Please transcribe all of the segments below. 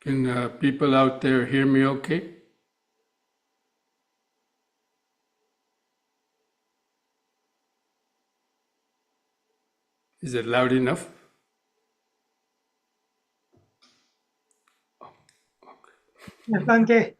Can people out there hear me okay? Is it loud enough? Yes, Bhante.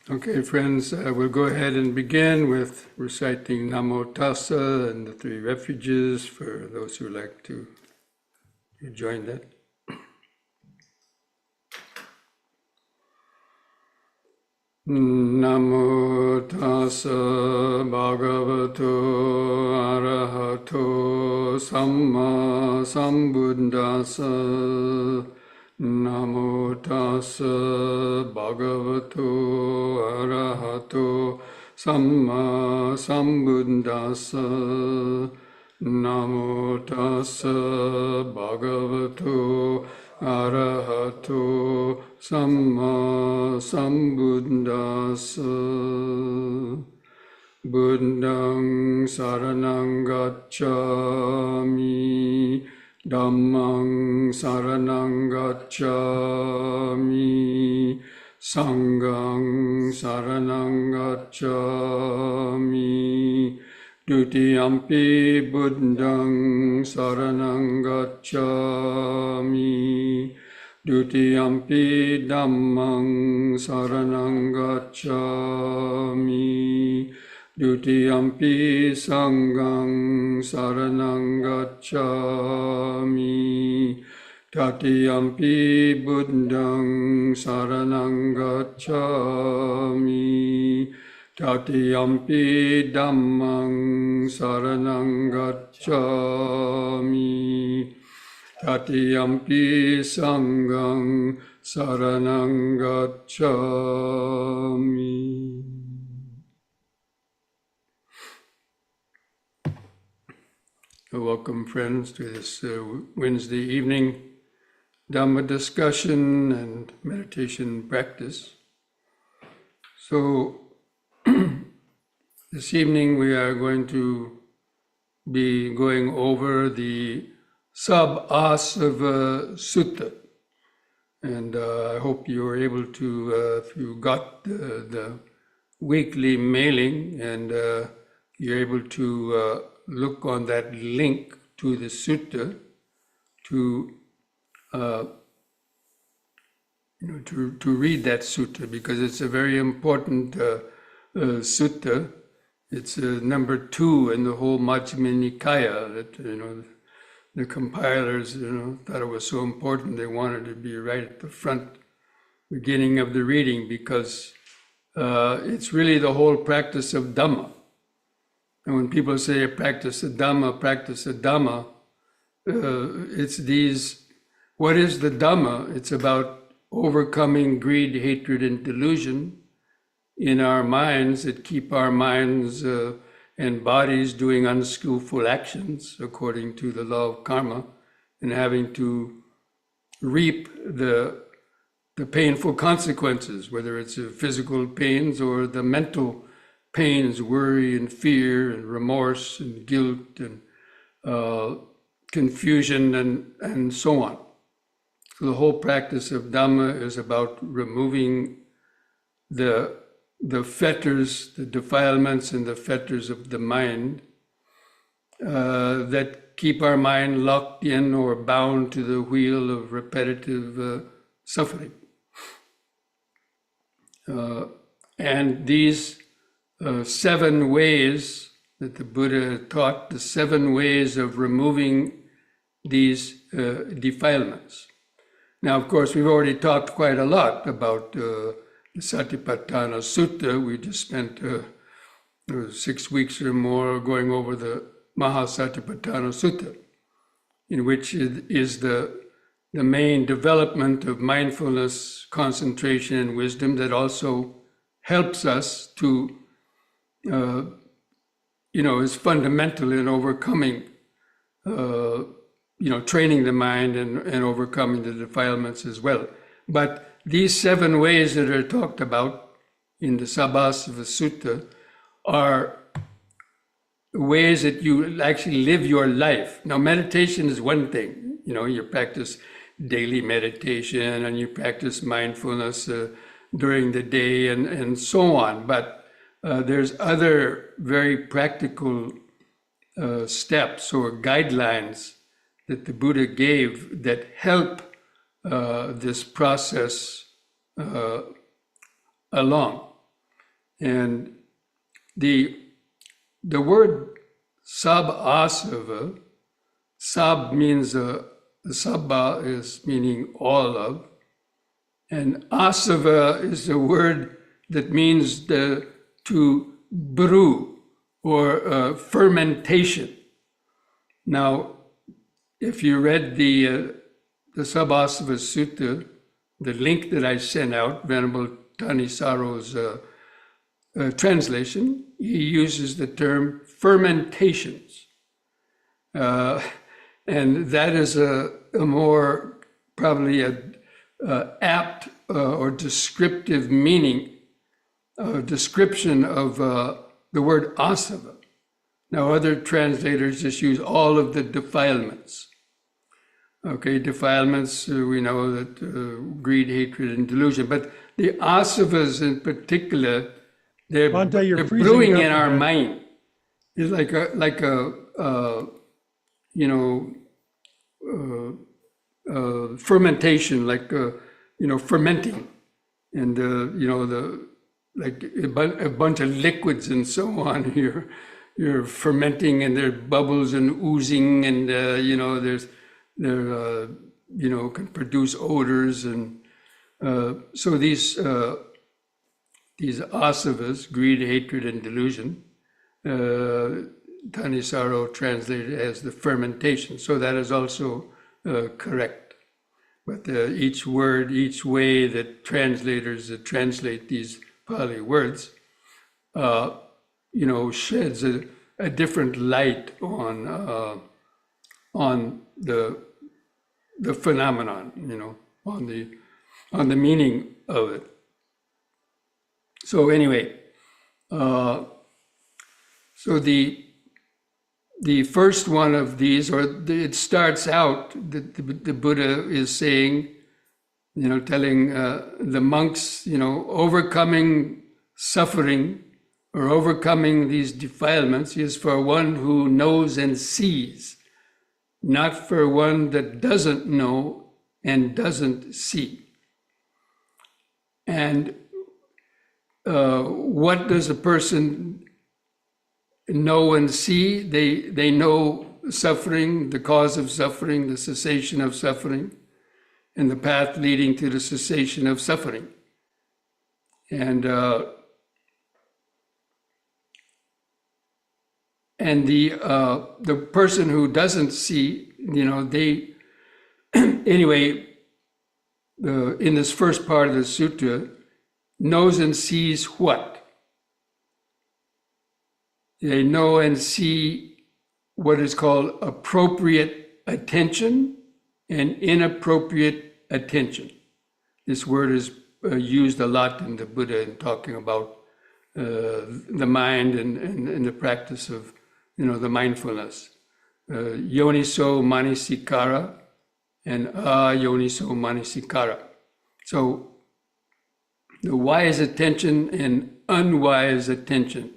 Okay, friends, we'll go ahead and begin with reciting Namo Tassa and the three refuges for those who like to join that. Namo Tassa Bhagavato Arahato Samma Sambuddhassa. Namo Tassa Bhagavato Arahato Samma Sambuddhassa. Namo Tassa Bhagavato Arahato Samma Sambuddhassa. Buddhang Saranang Gacchami. Dhammang Saranang Gacchami. Sanghang Saranang Gacchami. Dutiyampi Buddhang Saranang Gacchami. Dutiyampi Dhammang Saranang Gacchami. Dutiyampi Sanghang Saranang Gacchami. Tatiyampi Buddhang Saranang Gacchami. Tatiyampi Dhammang Saranang Gacchami. Tatiyampi Sanghang Saranang Gacchami. Welcome, friends, to this Wednesday evening Dhamma discussion and meditation practice. So, this evening we are going to be going over the Sab-Asava Sutta. And I hope you were able to, if you got the weekly mailing and you're able to look on that link to the sutta to read that sutta, because it's a very important sutta. It's number 2 in the whole Majjhima Nikaya. That the compilers thought it was so important they wanted to be right at the front beginning of the reading, because it's really the whole practice of Dhamma. And when people say practice the Dhamma, it's these, what is the Dhamma? It's about overcoming greed, hatred, and delusion in our minds that keep our minds and bodies doing unskillful actions according to the law of karma, and having to reap the painful consequences, whether it's physical pains or the mental pains, worry and fear and remorse and guilt and confusion and so on. So the whole practice of Dhamma is about removing the fetters, the defilements and the fetters of the mind that keep our mind locked in or bound to the wheel of repetitive suffering. And these 7 ways that the Buddha taught, the 7 ways of removing these defilements. Now, of course, we've already talked quite a lot about the Satipatthana Sutta. We just spent 6 weeks or more going over the Mahasatipatthana Sutta, in which is the main development of mindfulness, concentration, and wisdom that also helps us to, is fundamental in overcoming, training the mind and overcoming the defilements as well. But these 7 ways that are talked about in the Sabbasava Sutta are ways that you actually live your life. Now, meditation is one thing. You practice daily meditation and you practice mindfulness during the day and so on. But there's other very practical steps or guidelines that the Buddha gave that help this process along. And the word sab-asava, sab means, sabba is meaning all of, and asava is a word that means to brew or fermentation. Now, if you read the Sabbasava Sutta, the link that I sent out, Venerable Tanisaro's translation, he uses the term fermentations. And that is a more probably apt or descriptive meaning, description of the word asava. Now, other translators just use all of the defilements. Okay, defilements, we know that greed, hatred, and delusion. But the asavas in particular, they're brewing in our mind. It's like a fermentation, like fermenting, and like a bunch of liquids and so on. You're fermenting, and there's bubbles and oozing, and can produce odors, and so these asavas, greed, hatred, and delusion, Thanisaro translated as the fermentation. So that is also correct. But each word, each way that translators translate these Pali words, sheds a different light on the phenomenon, on the meaning of it. So anyway, so the first one of these, it starts out that the Buddha is saying, telling the monks, overcoming suffering or overcoming these defilements is for one who knows and sees, not for one that doesn't know and doesn't see. And what does a person know and see? They know suffering, the cause of suffering, the cessation of suffering, and the path leading to the cessation of suffering. And the person who doesn't see, they anyway, in this first part of the sutta, knows and sees what? They know and see what is called appropriate attention and inappropriate attention. This word is used a lot in the Buddha in talking about the mind and the practice of, the mindfulness. Yoniso manasikara and ayoniso manasikara. So the wise attention and unwise attention.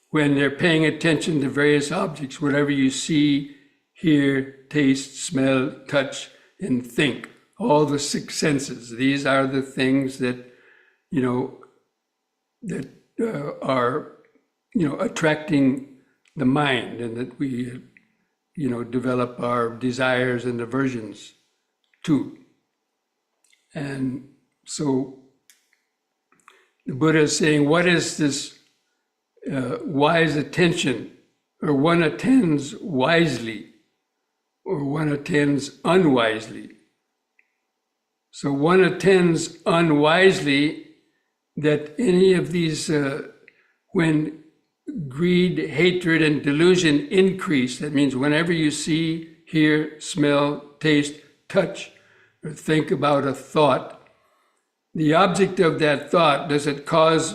When they're paying attention to various objects, whatever you see, hear, taste, smell, touch, and think, all the 6 senses. These are the things that, are, attracting the mind, and that we develop our desires and aversions to. And so the Buddha is saying, what is this wise attention? Or one attends wisely, or one attends unwisely. So one attends unwisely that any of these, when greed, hatred, and delusion increase, that means whenever you see, hear, smell, taste, touch, or think about a thought, the object of that thought, does it cause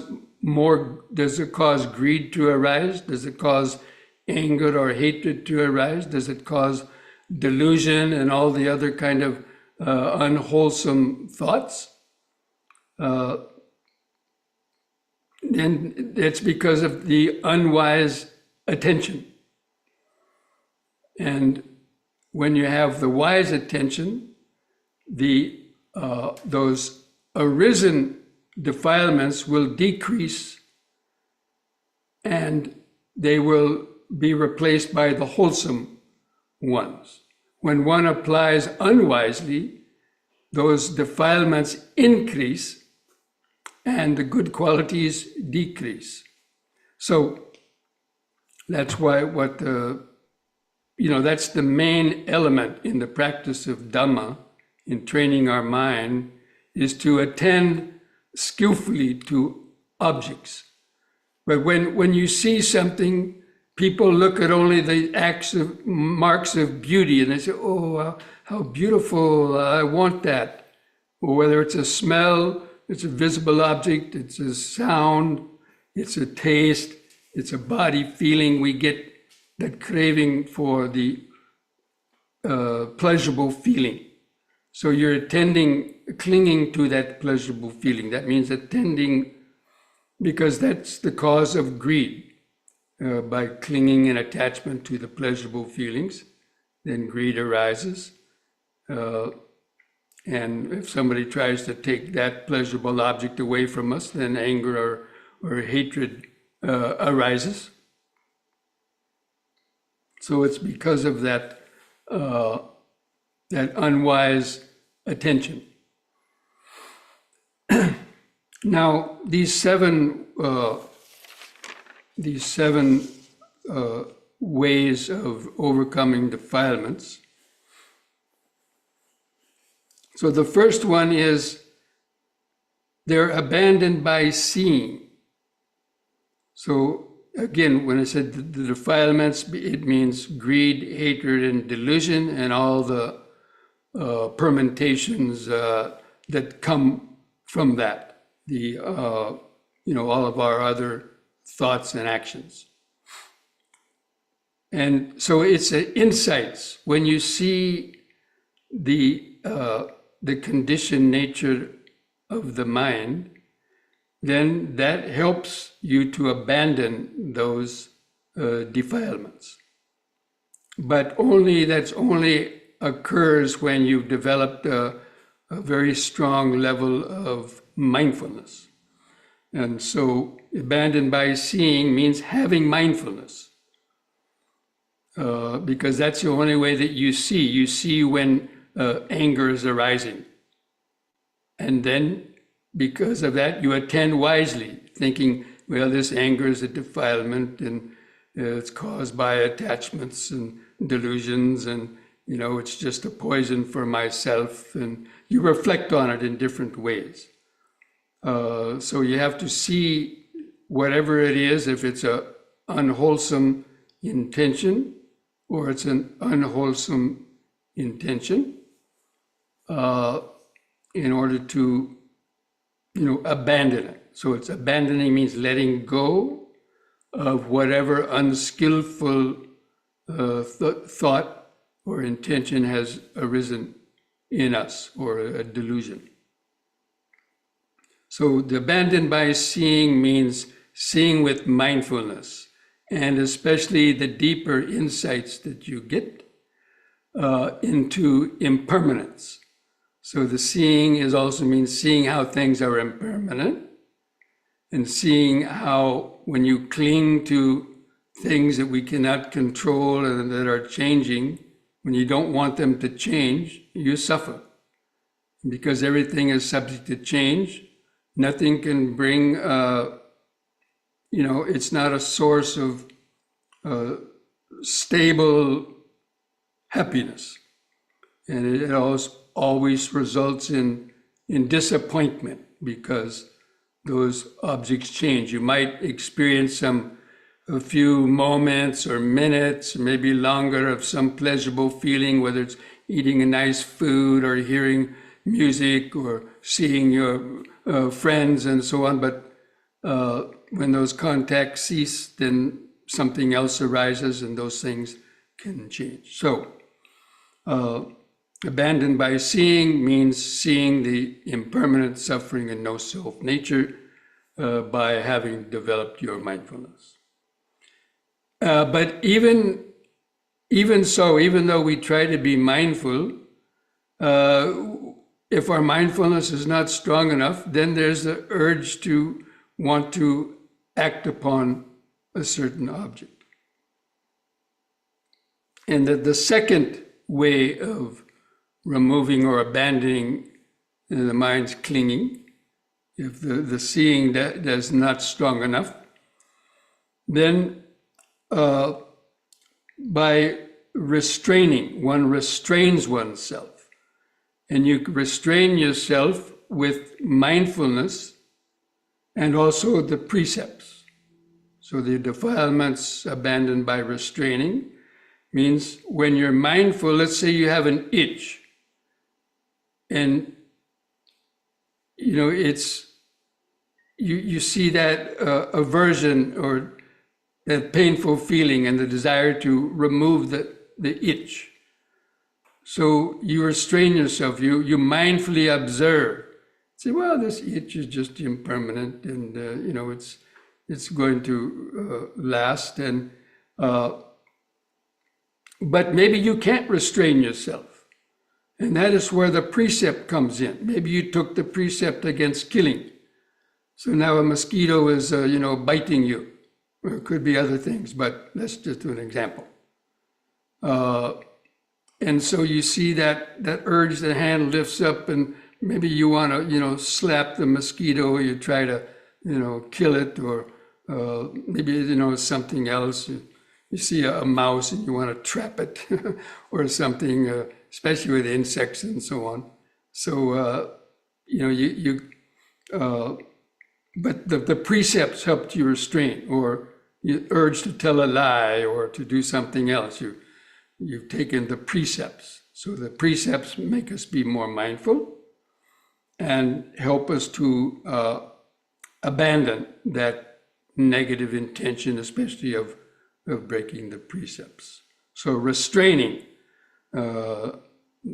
greed to arise? Does it cause anger or hatred to arise? Does it cause delusion and all the other kind of unwholesome thoughts? And it's because of the unwise attention. And when you have the wise attention, those arisen defilements will decrease, and they will be replaced by the wholesome ones. When one applies unwisely, those defilements increase and the good qualities decrease. So that's why that's the main element in the practice of Dhamma, in training our mind, is to attend skillfully to objects. But when you see something, people look at only the marks of beauty, and they say, oh, how beautiful, I want that. Or whether it's a smell, it's a visible object, it's a sound, it's a taste, it's a body feeling, we get that craving for the pleasurable feeling. So you're clinging to that pleasurable feeling. That means attending, because that's the cause of greed. By clinging and attachment to the pleasurable feelings, then greed arises. And if somebody tries to take that pleasurable object away from us, then anger or hatred arises. So it's because of that unwise attention. Now, these seven ways of overcoming defilements. So the first one is they're abandoned by seeing. So again, when I said the defilements, it means greed, hatred, and delusion, and all the permutations that come from that. All of our other thoughts and actions. And so it's insights. When you see the conditioned nature of the mind, then that helps you to abandon those defilements. But that's only occurs when you've developed a very strong level of mindfulness. And so abandoned by seeing means having mindfulness. Because that's the only way that you see. You see when anger is arising. And then because of that, you attend wisely, thinking, well, this anger is a defilement and it's caused by attachments and delusions, and it's just a poison for myself, and you reflect on it in different ways. So you have to see whatever it is, if it's an unwholesome intention or it's an unwholesome intention, in order to, abandon it. So it's abandoning means letting go of whatever unskillful thought or intention has arisen in us, or a delusion. So the abandoned by seeing means seeing with mindfulness, and especially the deeper insights that you get into impermanence. So the seeing also means seeing how things are impermanent, and seeing how when you cling to things that we cannot control and that are changing, when you don't want them to change, you suffer. Because everything is subject to change, nothing can bring, it's not a source of stable happiness. And it always results in disappointment because those objects change. You might experience a few moments or minutes, maybe longer, of some pleasurable feeling, whether it's eating a nice food or hearing music or seeing your friends and so on. But when those contacts cease, then something else arises and those things can change. So abandoned by seeing means seeing the impermanent suffering and no self nature by having developed your mindfulness. But even so, even though we try to be mindful, if our mindfulness is not strong enough, then there's the urge to want to act upon a certain object. And the second way of removing or abandoning the mind's clinging, if the seeing that is not strong enough, then by restraining, one restrains oneself. And you restrain yourself with mindfulness and also the precepts. So the defilements abandoned by restraining means when you're mindful, let's say you have an itch, and you see that aversion or that painful feeling and the desire to remove the itch. So you restrain yourself, you mindfully observe. Say, well, this itch is just impermanent and it's going to last. And but maybe you can't restrain yourself. And that is where the precept comes in. Maybe you took the precept against killing. So now a mosquito is, biting you. Or it could be other things, but let's just do an example. And so you see that urge, the hand lifts up, and maybe you want to, slap the mosquito, or you try to, kill it, or maybe, something else. You see a mouse and you want to trap it, or something, especially with insects and so on. So, but the precepts helped you restrain, or you urge to tell a lie or to do something else. You've taken the precepts. So the precepts make us be more mindful and help us to abandon that negative intention, especially of breaking the precepts. So restraining, the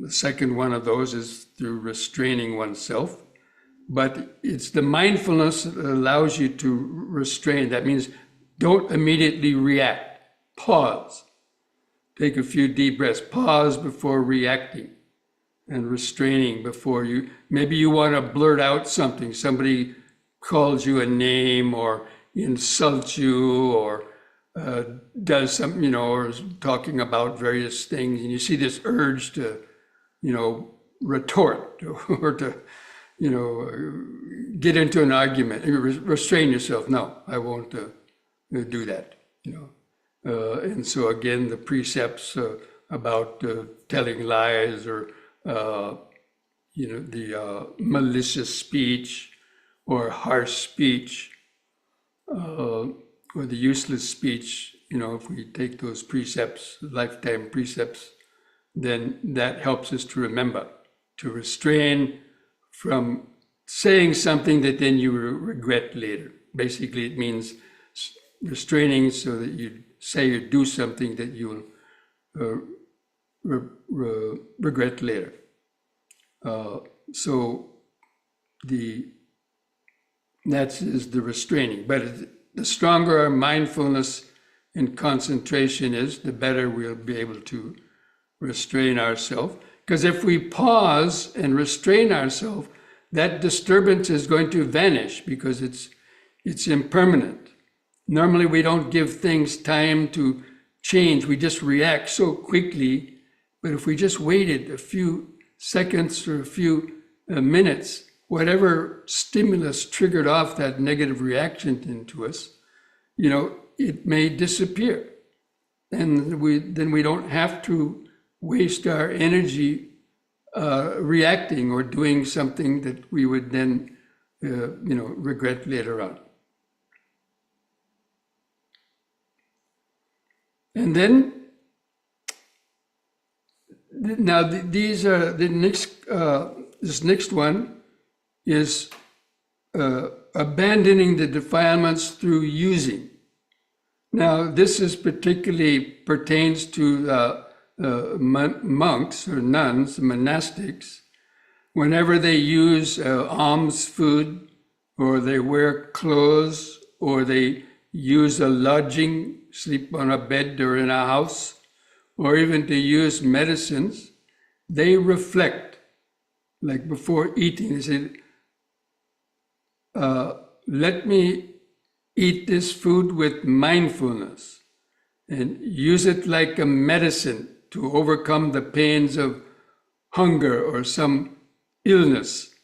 second one of those is through restraining oneself. But it's the mindfulness that allows you to restrain. That means don't immediately react. Pause. Take a few deep breaths. Pause before reacting and restraining before you. Maybe you want to blurt out something. Somebody calls you a name or insults you or does something, or is talking about various things. And you see this urge to, retort or to, get into an argument. Restrain yourself. No, I won't do that. And so again, the precepts about telling lies or the malicious speech or harsh speech or the useless speech. If we take those precepts, lifetime precepts, then that helps us to remember, to restrain from saying something that then you regret later. Basically, it means restraining so that you say or do something that you'll regret later. So that is the restraining. But the stronger our mindfulness and concentration is, the better we'll be able to restrain ourselves. Because if we pause and restrain ourselves, that disturbance is going to vanish because it's impermanent. Normally, we don't give things time to change. We just react so quickly. But if we just waited a few seconds or a few minutes, whatever stimulus triggered off that negative reaction into us, it may disappear. And then we don't have to waste our energy reacting or doing something that we would then, regret later on. And then, now these are the next. This next one is abandoning the defilements through using. Now, this is particularly pertains to monks or nuns, monastics. Whenever they use alms food, or they wear clothes, or they use a lodging, sleep on a bed or in a house, or even to use medicines, they reflect, like before eating, they say, let me eat this food with mindfulness and use it like a medicine to overcome the pains of hunger or some illness,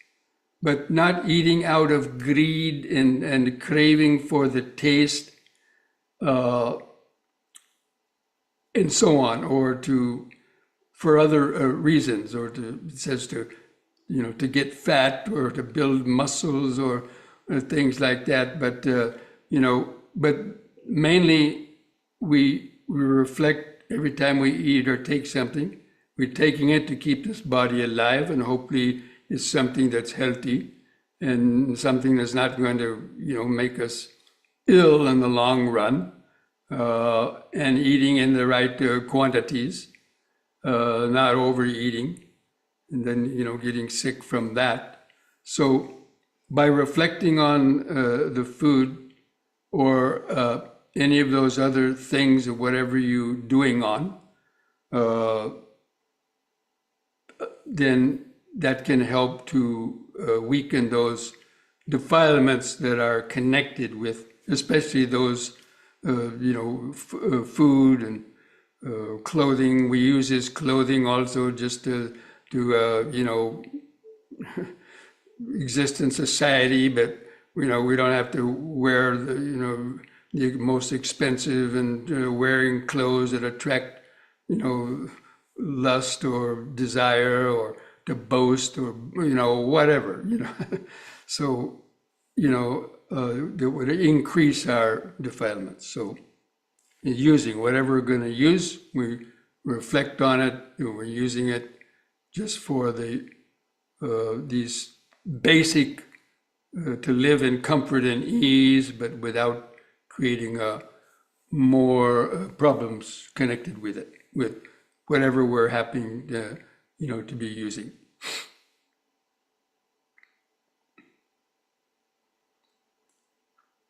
but not eating out of greed and craving for the taste and so on, or for other reasons, or it says to get fat or to build muscles or things like that. But but mainly we reflect every time we eat or take something. We're taking it to keep this body alive, and hopefully it's something that's healthy and something that's not going to make us ill in the long run. And eating in the right quantities, not overeating, and then getting sick from that. So by reflecting on the food or any of those other things or whatever you're doing on, then that can help to weaken those defilements that are connected with, especially those food and clothing. We use this clothing also just to exist in society, but we don't have to wear the most expensive and wearing clothes that attract lust or desire or to boast or whatever so that would increase our defilements. So using whatever we're going to use, we reflect on it, we're using it just for these basic to live in comfort and ease, but without creating more problems connected with it, with whatever we're happy to be using.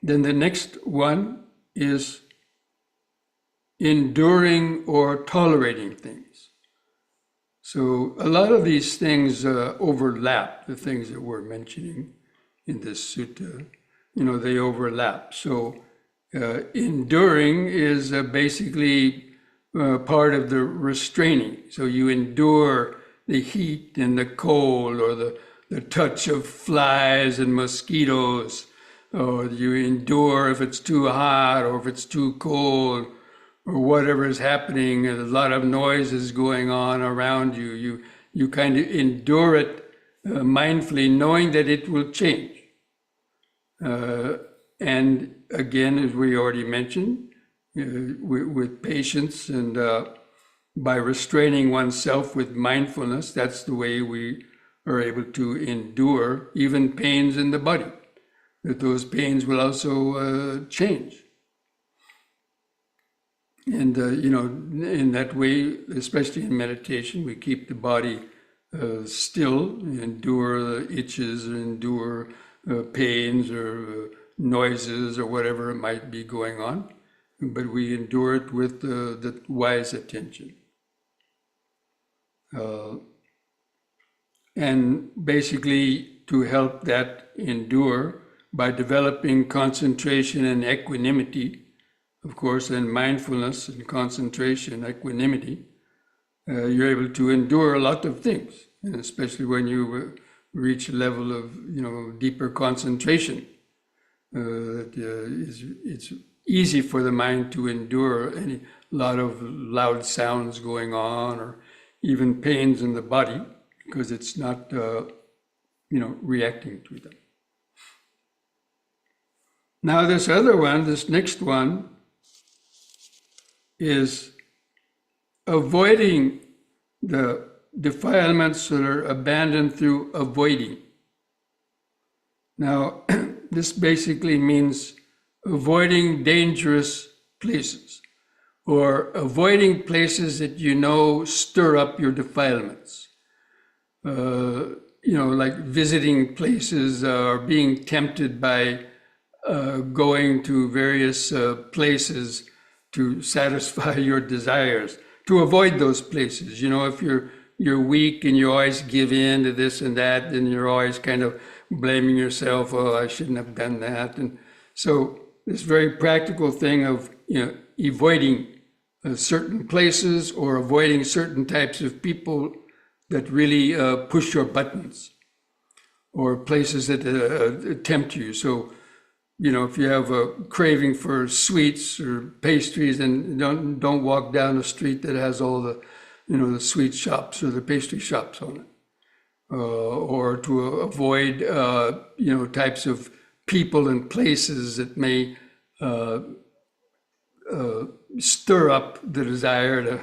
Then the next one is enduring or tolerating things. So a lot of these things overlap, the things that we're mentioning in this sutta, they overlap. So enduring is basically part of the restraining. So you endure the heat and the cold, or the touch of flies and mosquitoes, or you endure if it's too hot or if it's too cold, or whatever is happening, a lot of noise is going on around you. You kind of endure it mindfully, knowing that it will change. And again, as we already mentioned, with patience and by restraining oneself with mindfulness, that's the way we are able to endure even pains in the body, that those pains will also change. And, in that way, especially in meditation, we keep the body still, endure the itches, endure pains or noises or whatever it might be going on, but we endure it with the wise attention. And basically, to help that endure, by developing concentration and equanimity, of course, and mindfulness and concentration, equanimity, you're able to endure a lot of things, and especially when you reach a level of, deeper concentration. It's easy for the mind to endure a lot of loud sounds going on, or even pains in the body, because it's not, reacting to them. Now this other one, this next one, is avoiding the defilements that are abandoned through avoiding. Now, this basically means avoiding dangerous places, or avoiding places that stir up your defilements. Like visiting places or being tempted by going to various places to satisfy your desires, to avoid those places. If you're weak and you always give in to this and that, then you're always kind of blaming yourself, oh, I shouldn't have done that. And so this very practical thing of avoiding certain places or avoiding certain types of people that really push your buttons, or places that tempt you. So, if you have a craving for sweets or pastries, then don't walk down a street that has all the, the sweet shops or the pastry shops on it. Or to avoid, types of people and places that may stir up the desire to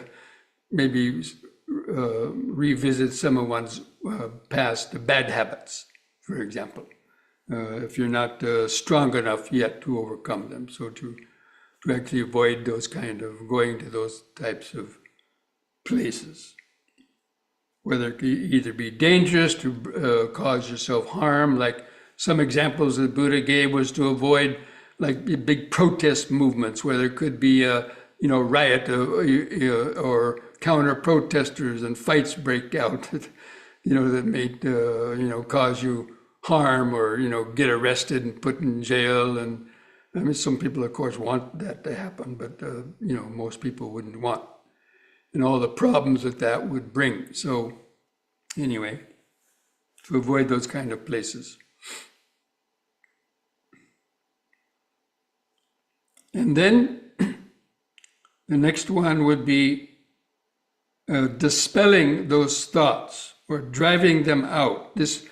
maybe revisit some of one's past bad habits, for example, if you're not strong enough yet to overcome them. So to actually avoid those kind of going to those types of places, whether it could either be dangerous to cause yourself harm, like some examples the Buddha gave was to avoid like big protest movements where there could be a riot or counter protesters and fights break out that may cause you harm, or get arrested and put in jail. And I mean, some people of course want that to happen, but most people wouldn't want, and all the problems that would bring. So anyway, to avoid those kind of places. And then the next one would be dispelling those thoughts or driving them out. This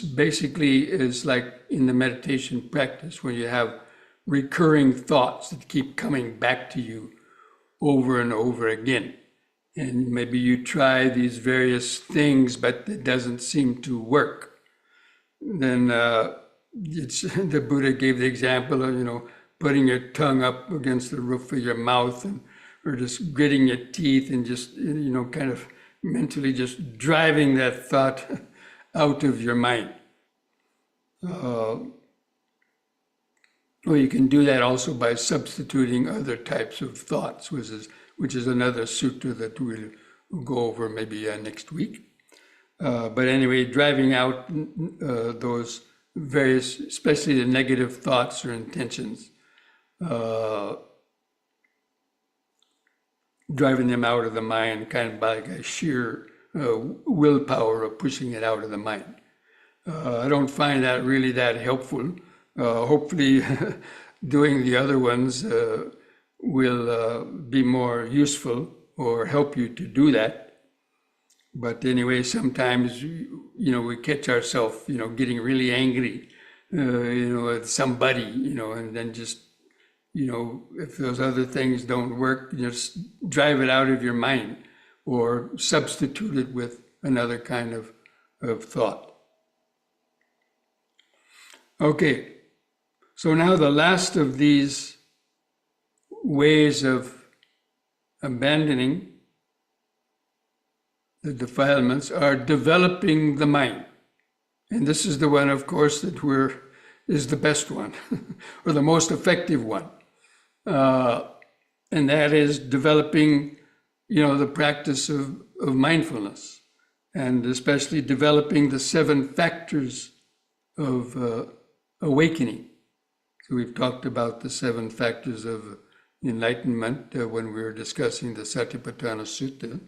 basically is like in the meditation practice, where you have recurring thoughts that keep coming back to you over and over again. And maybe you try these various things, but it doesn't seem to work. Then the Buddha gave the example of, putting your tongue up against the roof of your mouth, or just gritting your teeth and just, kind of mentally just driving that thought out of your mind. Or you can do that also by substituting other types of thoughts, which is another sutta that we'll go over maybe next week. But anyway, driving out those various, especially the negative thoughts or intentions, driving them out of the mind, kind of by like a sheer willpower of pushing it out of the mind. I don't find that really that helpful. Hopefully doing the other ones will be more useful or help you to do that. But anyway, sometimes, we catch ourselves, getting really angry, at somebody, and then just, if those other things don't work, just drive it out of your mind or substitute it with another kind of thought. Okay, so now the last of these ways of abandoning the defilements are developing the mind. And this is the one, of course, that is the best one or the most effective one. And that is developing, the practice of mindfulness, and especially developing the 7 factors of awakening. So we've talked about the 7 factors of enlightenment when we were discussing the Satipatthana Sutta.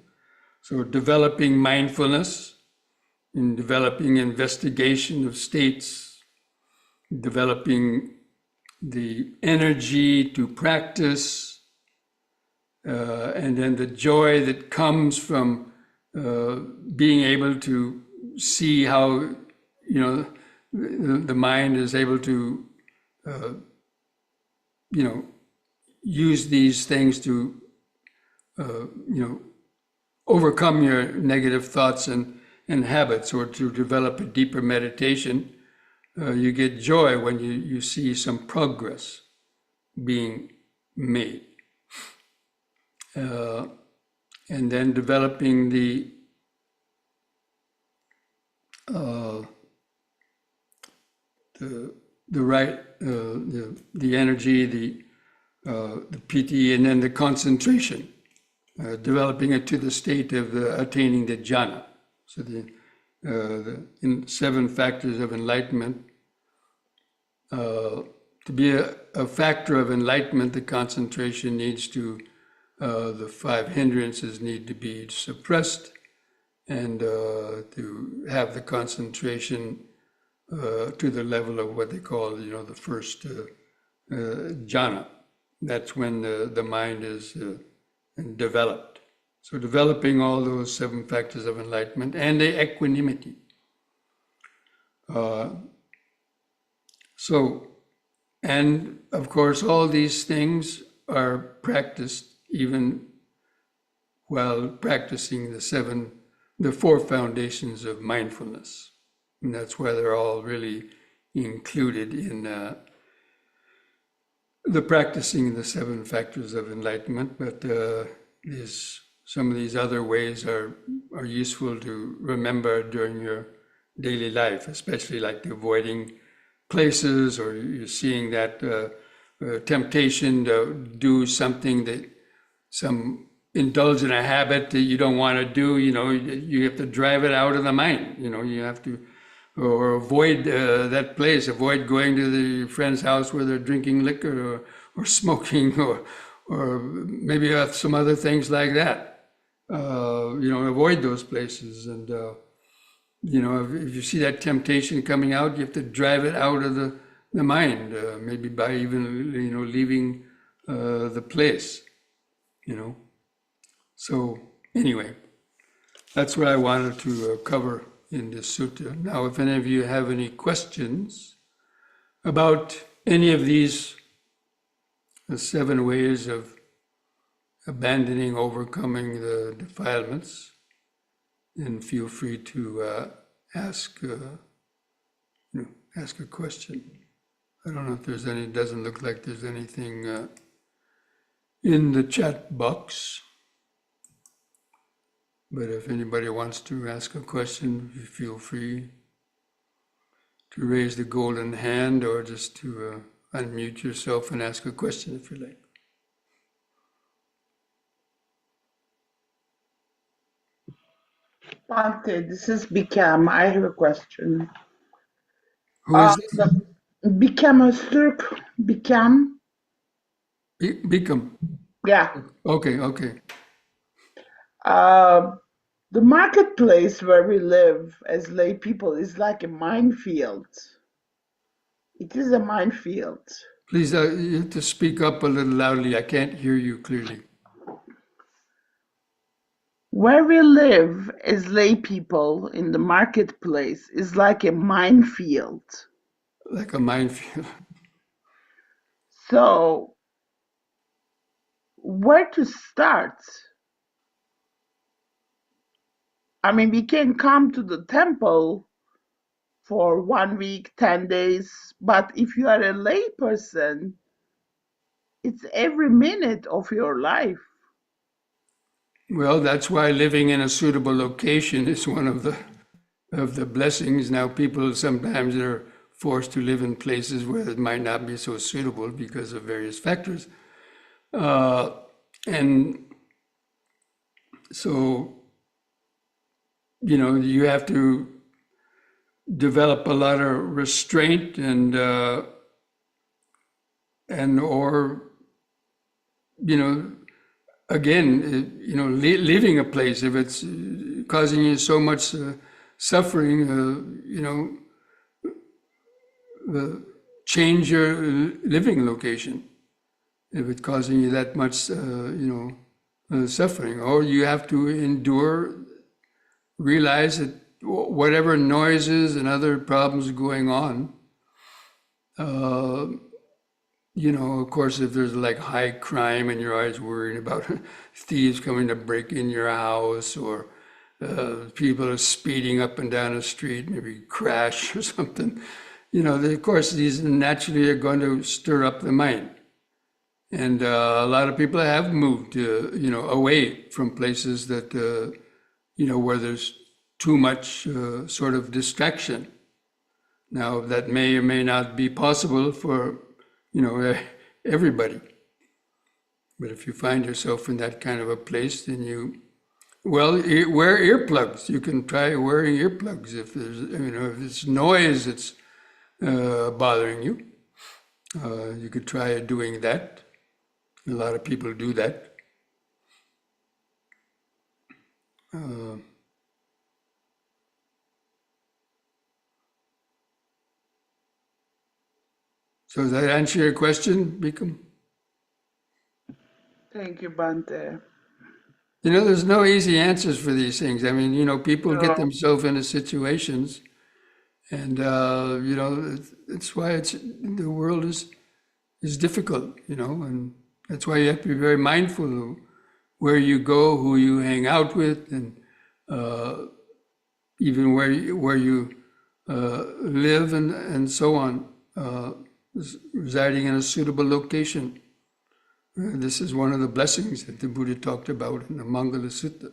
So developing mindfulness, in developing investigation of states, developing the energy to practice, and then the joy that comes from being able to see how, the mind is able to, use these things to, overcome your negative thoughts and habits, or to develop a deeper meditation. You get joy when you see some progress being made. And then developing the right, the energy, the piti, and then the concentration, developing it to the state of attaining the jhana. So in 7 factors of enlightenment, to be a factor of enlightenment, the concentration needs to, the 5 hindrances need to be suppressed, and to have the concentration to the level of what they call, the first jhana. That's when the mind is developed. So developing all those 7 factors of enlightenment and the equanimity. And of course, all these things are practiced even while practicing the 4 foundations of mindfulness. And that's why they're all really included in the practicing the 7 factors of enlightenment. But some of these other ways are useful to remember during your daily life, especially like the avoiding places, or you're seeing that temptation to do something indulge in a habit that you don't want to do. You have to drive it out of the mind. You have to, or avoid that place, avoid going to the friend's house where they're drinking liquor or smoking, or maybe some other things like that. Avoid those places. And if you see that temptation coming out, you have to drive it out of the mind, maybe by even, leaving the place, So anyway, that's what I wanted to cover in this sutta. Now, if any of you have any questions about any of these 7 ways of abandoning, overcoming the defilements, then feel free to ask a question. I don't know if there's any. It doesn't look like there's anything in the chat box. But if anybody wants to ask a question, feel free to raise the golden hand, or just to unmute yourself and ask a question if you like. Bhante, this is Bikam. I have a question. Who is this? Bikam Öztürk. Bikam. Become. Yeah. Okay. The marketplace where we live as lay people is like a minefield. It is a minefield. Please, you have to speak up a little loudly. I can't hear you clearly. Where we live as lay people in the marketplace is like a minefield. Like a minefield. So, where to start? I mean, we can come to the temple for 1 week, 10 days, but if you are a lay person, it's every minute of your life. Well, that's why living in a suitable location is one of the blessings. Now, people sometimes are forced to live in places where it might not be so suitable because of various factors. And so, you have to develop a lot of restraint and or you know again leaving a place if it's causing you so much suffering, change your living location if it's causing you that much suffering, or you have to endure, realize that whatever noises and other problems going on, of course, if there's like high crime and you're always worried about thieves coming to break in your house, or people are speeding up and down the street, maybe crash or something, of course, these naturally are going to stir up the mind. And a lot of people have moved, away from places that, where there's too much sort of distraction. Now, that may or may not be possible for, everybody. But if you find yourself in that kind of a place, then wear earplugs. You can try wearing earplugs if there's, if it's noise that's bothering you. You could try doing that. A lot of people do that. So does that answer your question, Bikram? Thank you, Bhante. There's no easy answers for these things. I mean, people get No. themselves into situations, and it's why the world is difficult, and that's why you have to be very mindful of where you go, who you hang out with, and even where you live, and so on. Residing in a suitable location. This is one of the blessings that the Buddha talked about in the Mangala Sutta.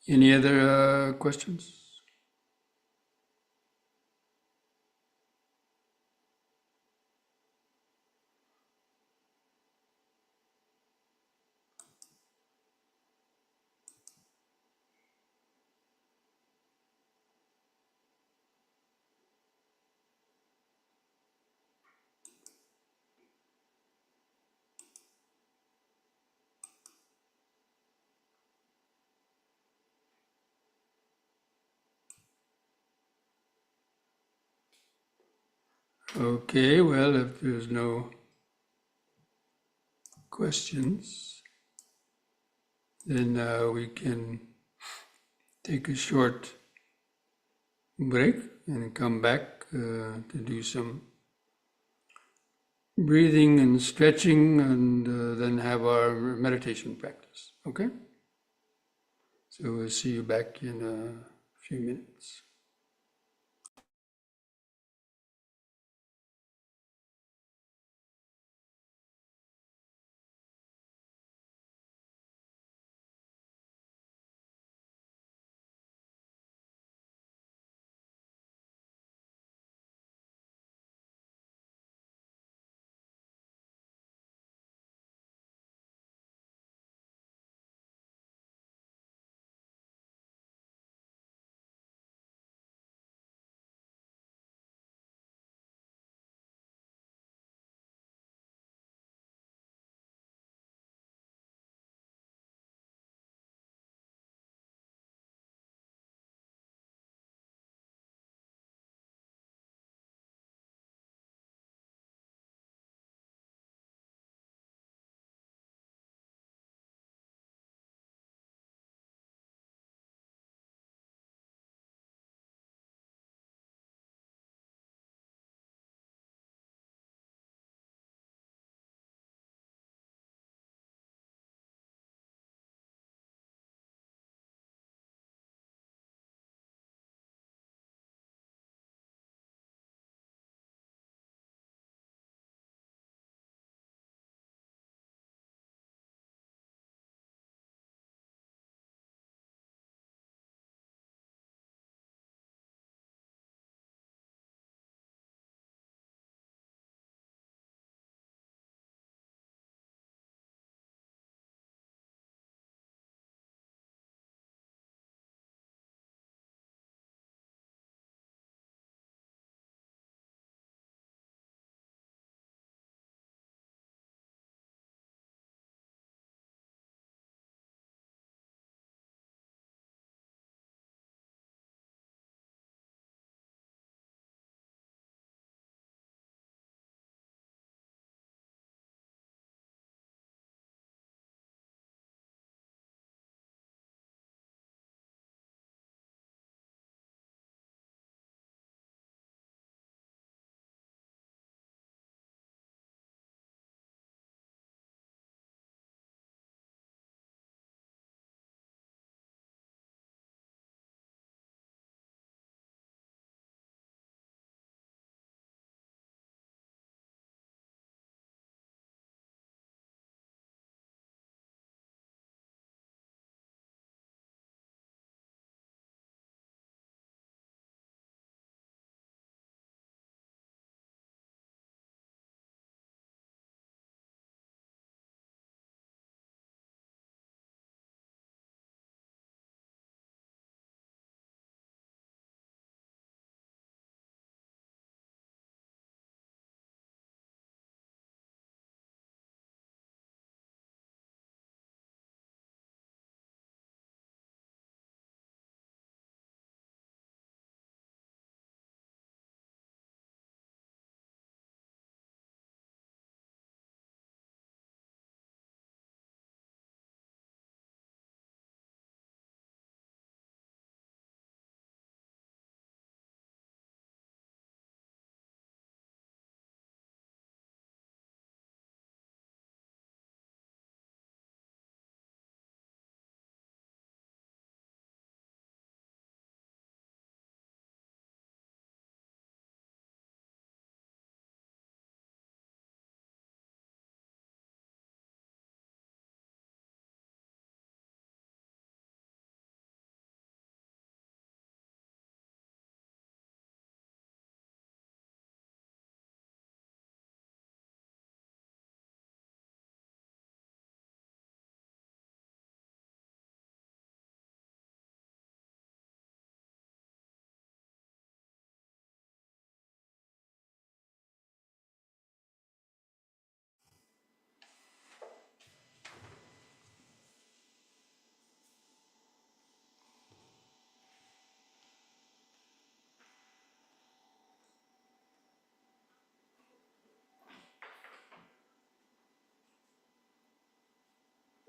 Any other questions? Okay, well, if there's no questions, then we can take a short break and come back to do some breathing and stretching, and then have our meditation practice. Okay? So we'll see you back in a few minutes.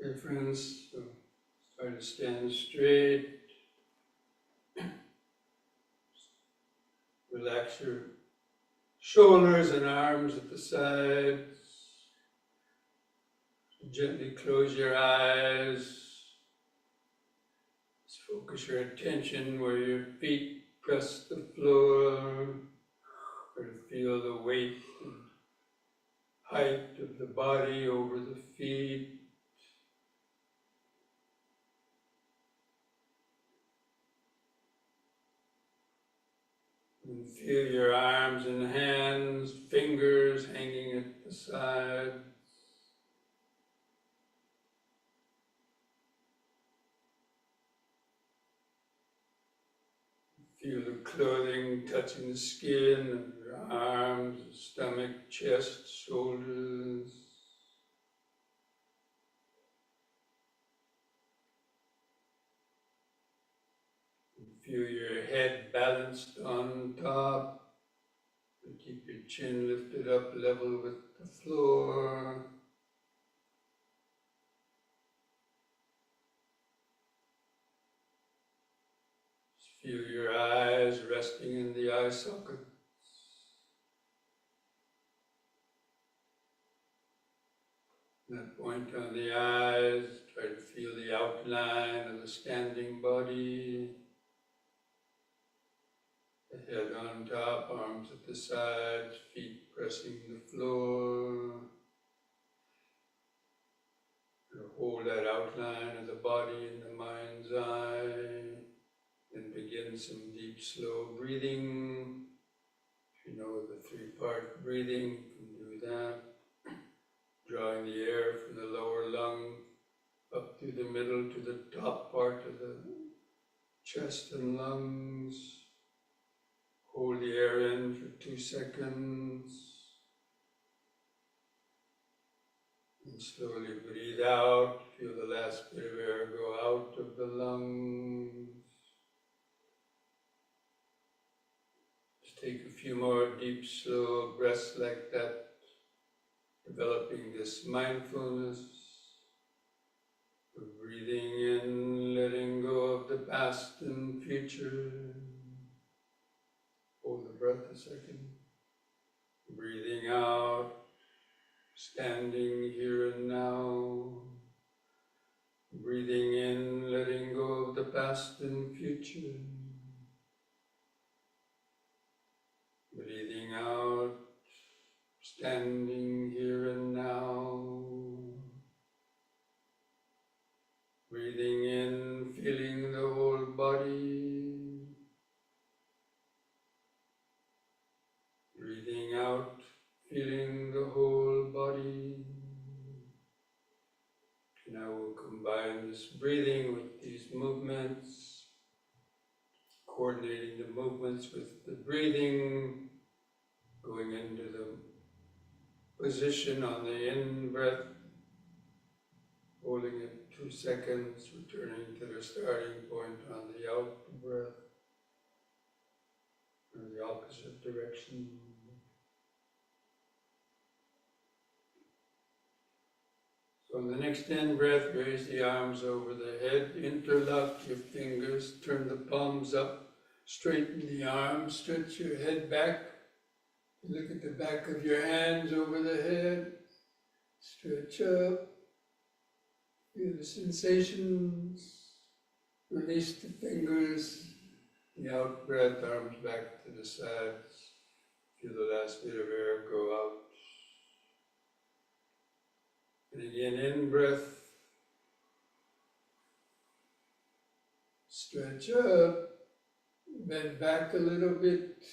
Dear friends, so try to stand straight. Relax your shoulders and arms at the sides. Gently close your eyes. Just focus your attention where your feet press the floor, or to feel the weight and height of the body over the feet. And feel your arms and hands, fingers hanging at the side. Feel the clothing touching the skin of your arms, stomach, chest, shoulders. Feel your head balanced on top. Keep your chin lifted up level with the floor. Feel your eyes resting in the eye sockets. That point on the eyes, try to feel the outline of the standing body. The head on top, arms at the sides, feet pressing the floor. Hold that outline of the body in the mind's eye. And begin some deep, slow breathing. If you know the three-part breathing, you can do that. Drawing the air from the lower lung up through the middle to the top part of the chest and lungs. Hold the air in for 2 seconds. And slowly breathe out. Feel the last bit of air go out of the lungs. Just take a few more deep, slow breaths like that, developing this mindfulness of breathing in, letting go of the past and future. Hold the breath a second. Breathing out, standing here and now. Breathing in, letting go of the past and future. Breathing out, standing here and now. Breathing in, feeling the whole body. Breathing out, feeling the whole body. Now we'll combine this breathing with these movements, coordinating the movements with the breathing, going into the position on the in-breath, holding it 2 seconds, returning to the starting point on the out-breath, in the opposite direction. So on the next in-breath, raise the arms over the head, interlock your fingers, turn the palms up, straighten the arms, stretch your head back, look at the back of your hands over the head, stretch up, feel the sensations, release the fingers, the out-breath, arms back to the sides, feel the last bit of air go out. And again, in-breath, stretch up, bend back a little bit,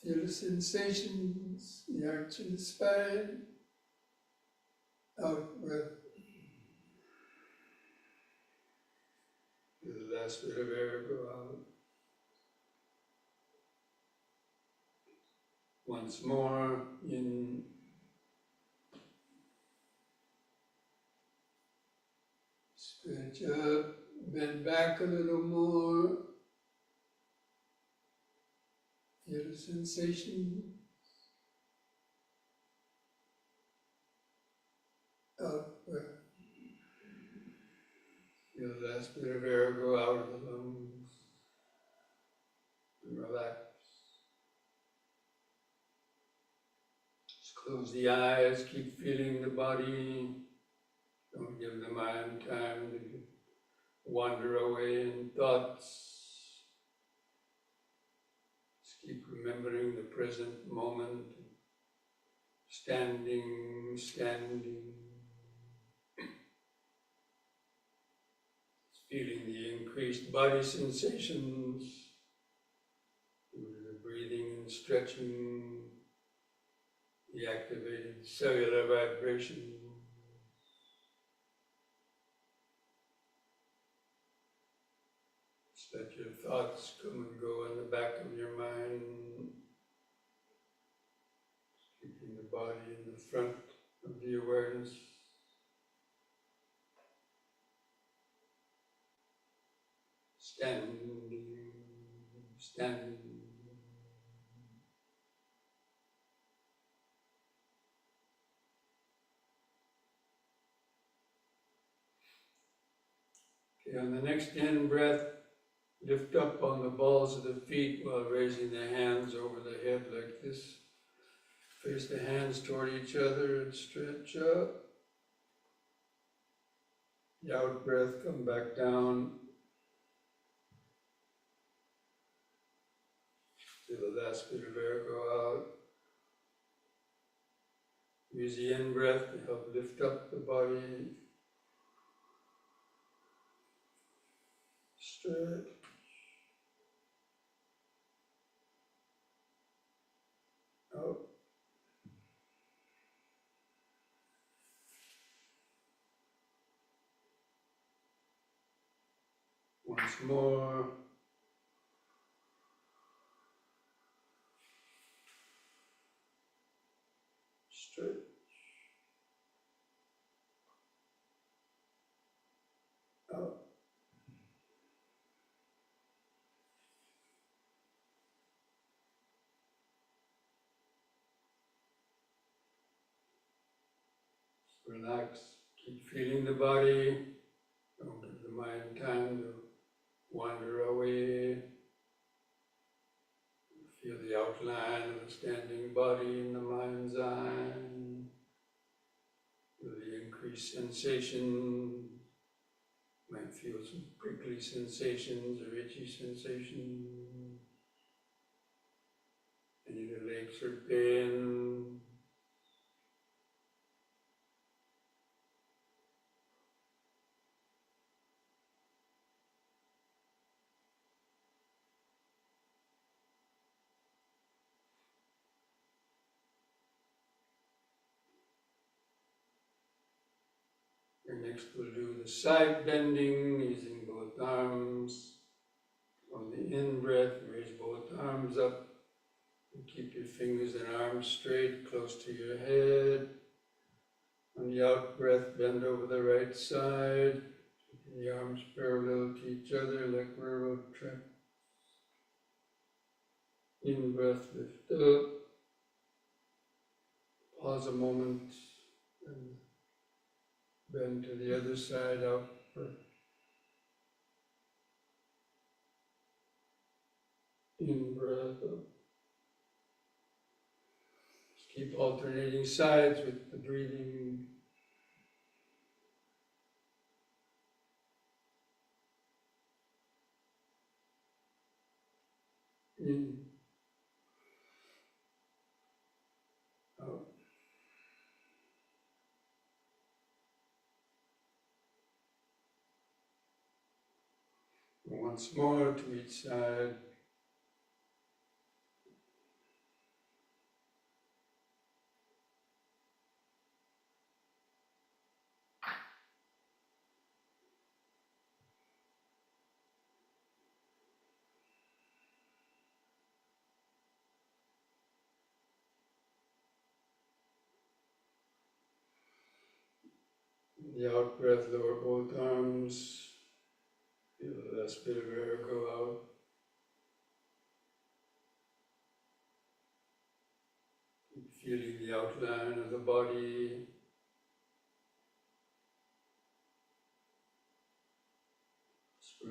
feel the sensations, the arch in the spine, out-breath. Feel the last bit of air go out. Once more, in. Stretch up, bend back a little more. Feel the sensation. last bit of air go out of the lungs and relax. Just close the eyes, keep feeling the body. Don't give the mind time to wander away in thoughts. Just keep remembering the present moment. Standing, standing. Feeling the increased body sensations due to the breathing and stretching, the activated cellular vibration. Just let your thoughts come and go in the back of your mind, keeping the body in the front of the awareness. Standing, standing. Okay, on the next in breath, lift up on the balls of the feet while raising the hands over the head like this. Face the hands toward each other and stretch up. The out breath, come back down. Feel the last bit of air go out. Use the in breath to help lift up the body. Stretch. Out. Once more. Stretch. Out. Relax. Keep feeling the body. Don't give the mind time to wander away. Feel the outline of the standing body in the mind's eye. Feel the increased sensation. Might feel some prickly sensations or itchy sensations. Any of the legs are pain. And next we'll do the side bending using both arms. On the in-breath, raise both arms up and keep your fingers and arms straight, close to your head. On the out-breath, bend over the right side, keeping the arms parallel to each other like railroad tracks. In-breath, lift up. Pause a moment and bend to the other side, out-breath. In-breath up. Just keep alternating sides with the breathing. In, out. Once more to each side. The out breath, lower both arms. Feel the last bit of air go out. Keep feeling the outline of the body.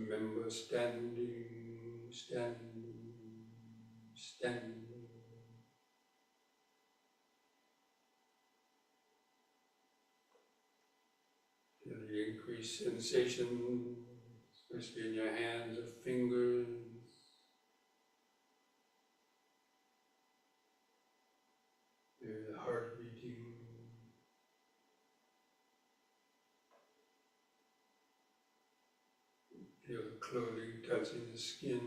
remember standing, standing, standing. Feel the increased sensation, especially in your hands or fingers. Feel the heart beating. Feel the clothing touching the skin.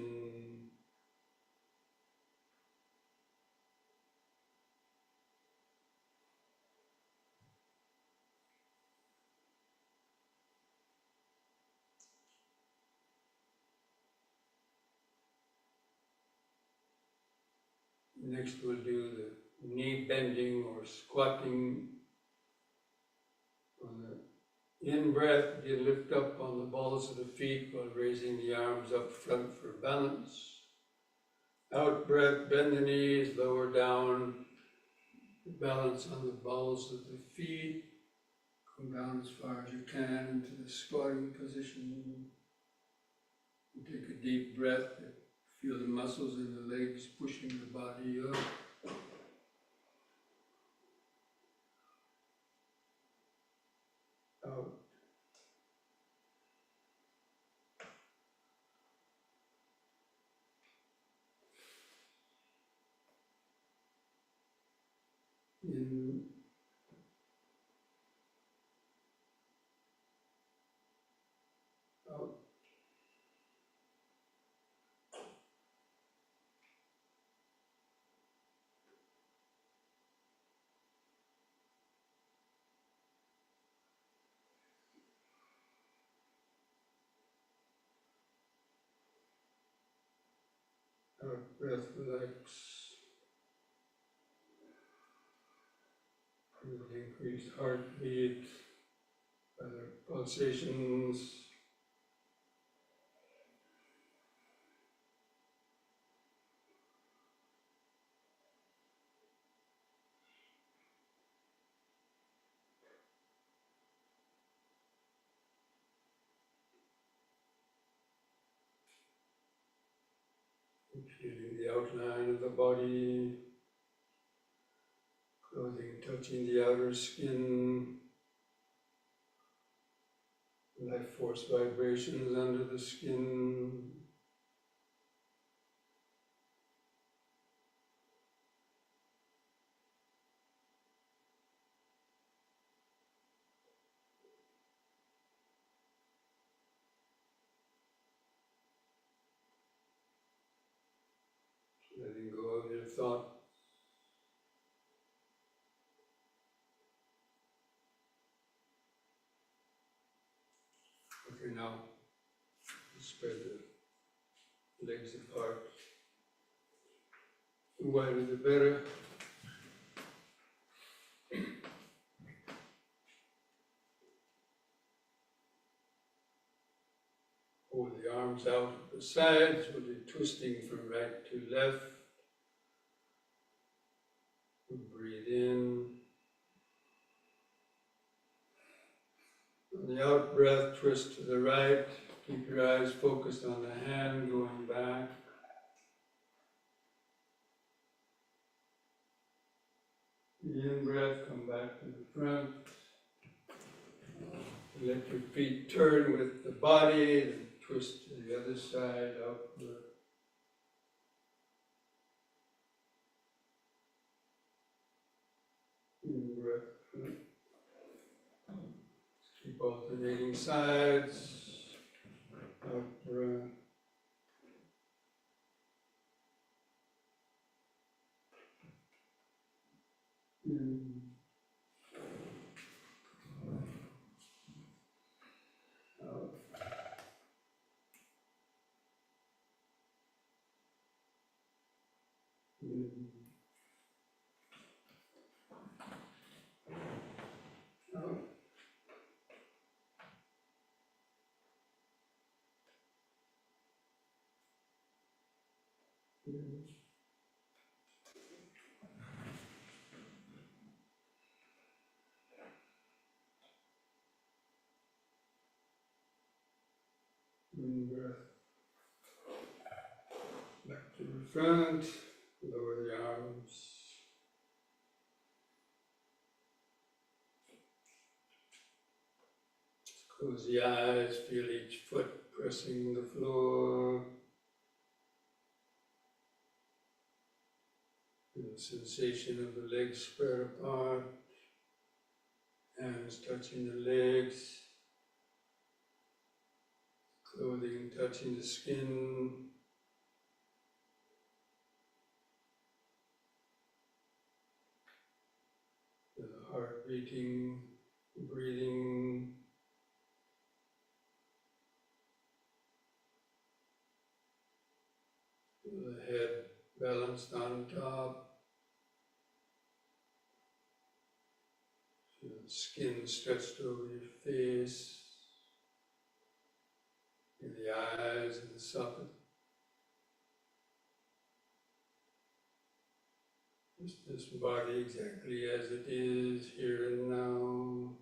Next we'll do the knee bending or squatting. On the in-breath, you lift up on the balls of the feet while raising the arms up front for balance. Out-breath, bend the knees, lower down, balance on the balls of the feet. Come down as far as you can into the squatting position. And take a deep breath. Feel the muscles in the legs pushing the body up. Out. In. Out. Out. Breath relax. Feel the increased heartbeat, other pulsations. Feeling the outline of the body, clothing touching the outer skin, life force vibrations under the skin. Letting go of your thoughts. Okay, now spread the legs apart. The wider the better. Hold the arms out at the sides, we'll be twisting from right to left. Breathe in. On the out breath, twist to the right. Keep your eyes focused on the hand going back. The in-breath, come back to the front. Let your feet turn with the body, and twist to the other side, outward. In-breath. Keep alternating sides. Out-breath. In. Out. In. Out. In. In-breath. front, lower the arms. Close the eyes, feel each foot pressing the floor. Feel the sensation of the legs spread apart, hands touching the legs, clothing touching the skin. Feel the heart beating, breathing. Feel the head balanced on top. Feel the skin stretched over your face. Feel the eyes and the socket. Just this body exactly as it is here and now.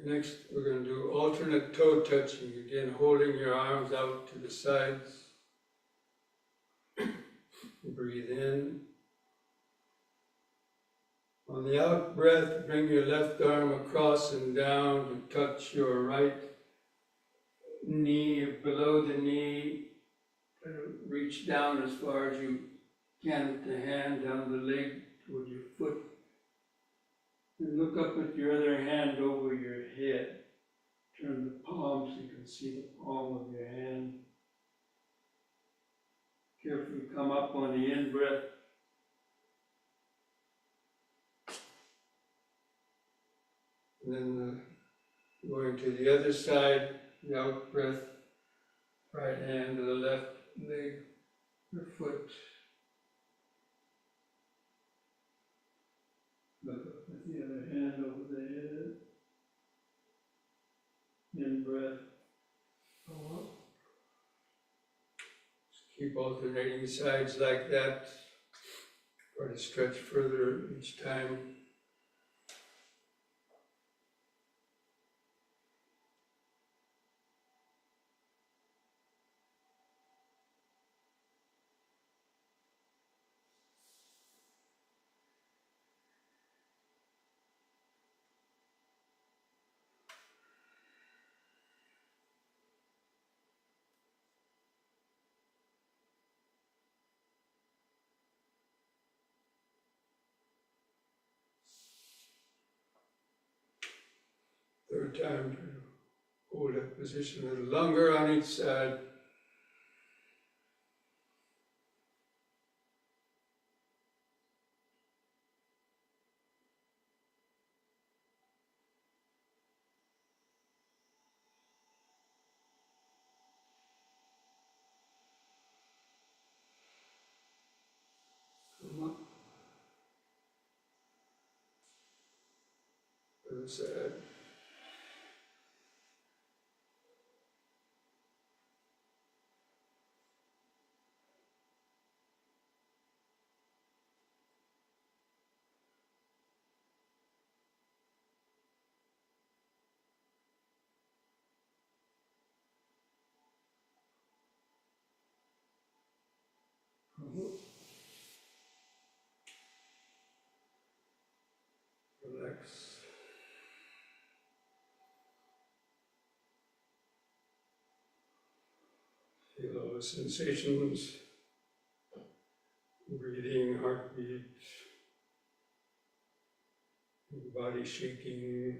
Next, we're going to do alternate toe touching. Again, holding your arms out to the sides. Breathe in. On the out breath, bring your left arm across and down to touch your right knee, below the knee. Reach down as far as you can with the hand, down the leg toward your foot. And look up with your other hand over your head. Turn the palm so you can see the palm of your hand. Carefully come up on the in-breath. And then going to the other side, the out-breath, right hand to the left leg or foot. Look up with the other hand over the head. In-breath. Go up. Keep alternating sides like that. Try to stretch further each time. Third time to hold that position a little longer on each side. Come up. Other side. Relax. Feel all the sensations, breathing, heartbeat, body shaking.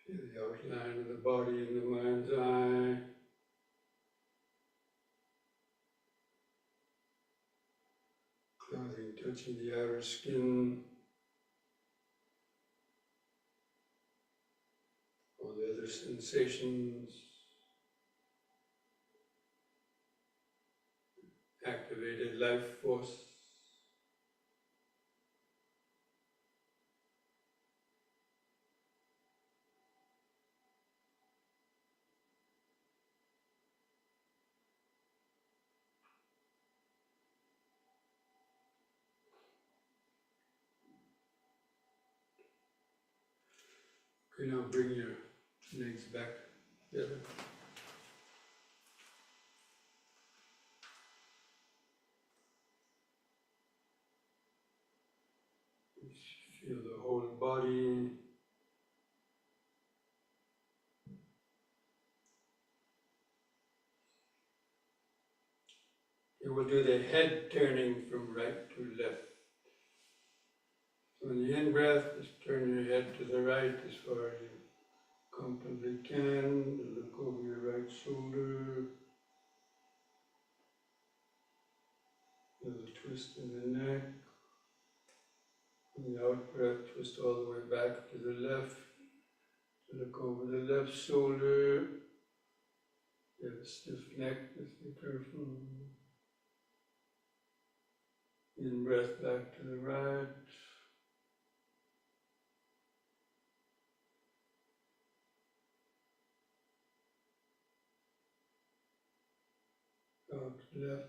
Feel the outline of the body in the mind's eye. Clothing touching the outer skin. all the other sensations, activated life force. Okay, now bring your legs back together. Feel the whole body. You will do the head turning from right to left. So in the in-breath, just turn your head to the right as far as you comfortably can. Look over your right shoulder. Feel the twist in the neck. On the out-breath, twist all the way back to the left. Look over the left shoulder. You have a stiff neck, just be careful. In-breath back to the right. Out left.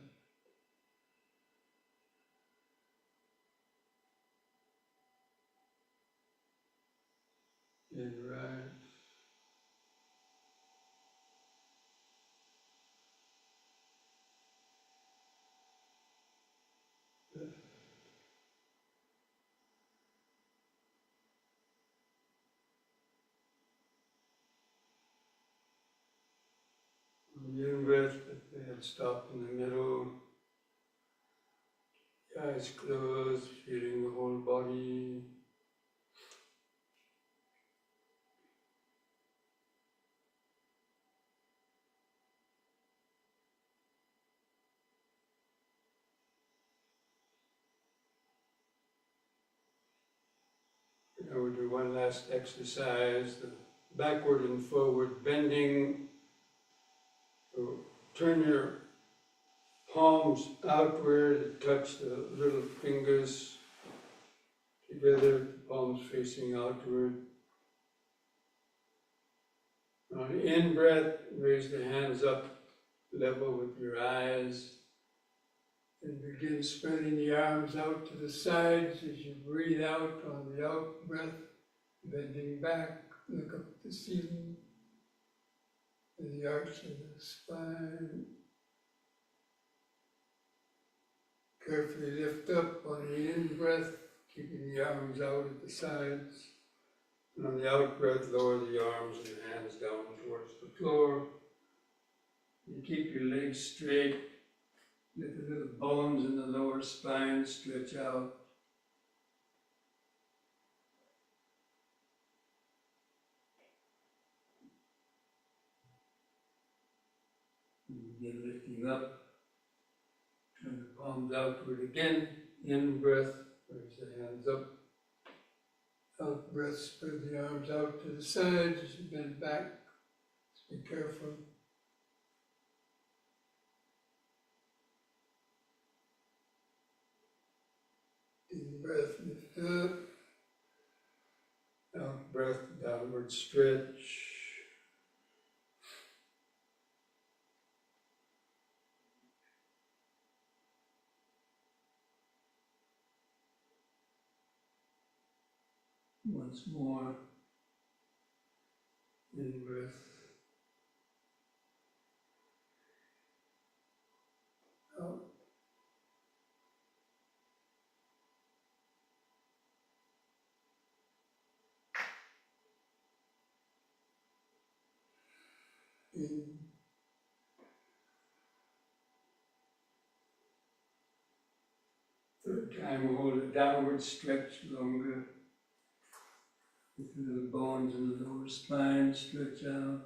In right. Left. On the in-breath, let the head stop in the middle. The eyes closed, feeling the whole body. Now we'll do one last exercise, the backward and forward bending. So turn your palms outward, touch the little fingers together, palms facing outward. On the in-breath, raise the hands up level with your eyes. And begin spreading the arms out to the sides as you breathe out on the out breath, bending back, look up at the ceiling, and the arch of the spine. Carefully lift up on the in-breath, keeping the arms out at the sides. And on the out-breath, lower the arms and the hands down towards the floor. You keep your legs straight. Let the little bones in the lower spine stretch out. And begin lifting up. Turn the palms outward again. In breath, raise the hands up. Out breath, spread the arms out to the sides as you bend back. Just be careful. In breath, lift up. Out breath, downward stretch. Once more. In breath. Out. In. Third time, hold a downward stretch longer. With the little bones in the lower spine stretch out.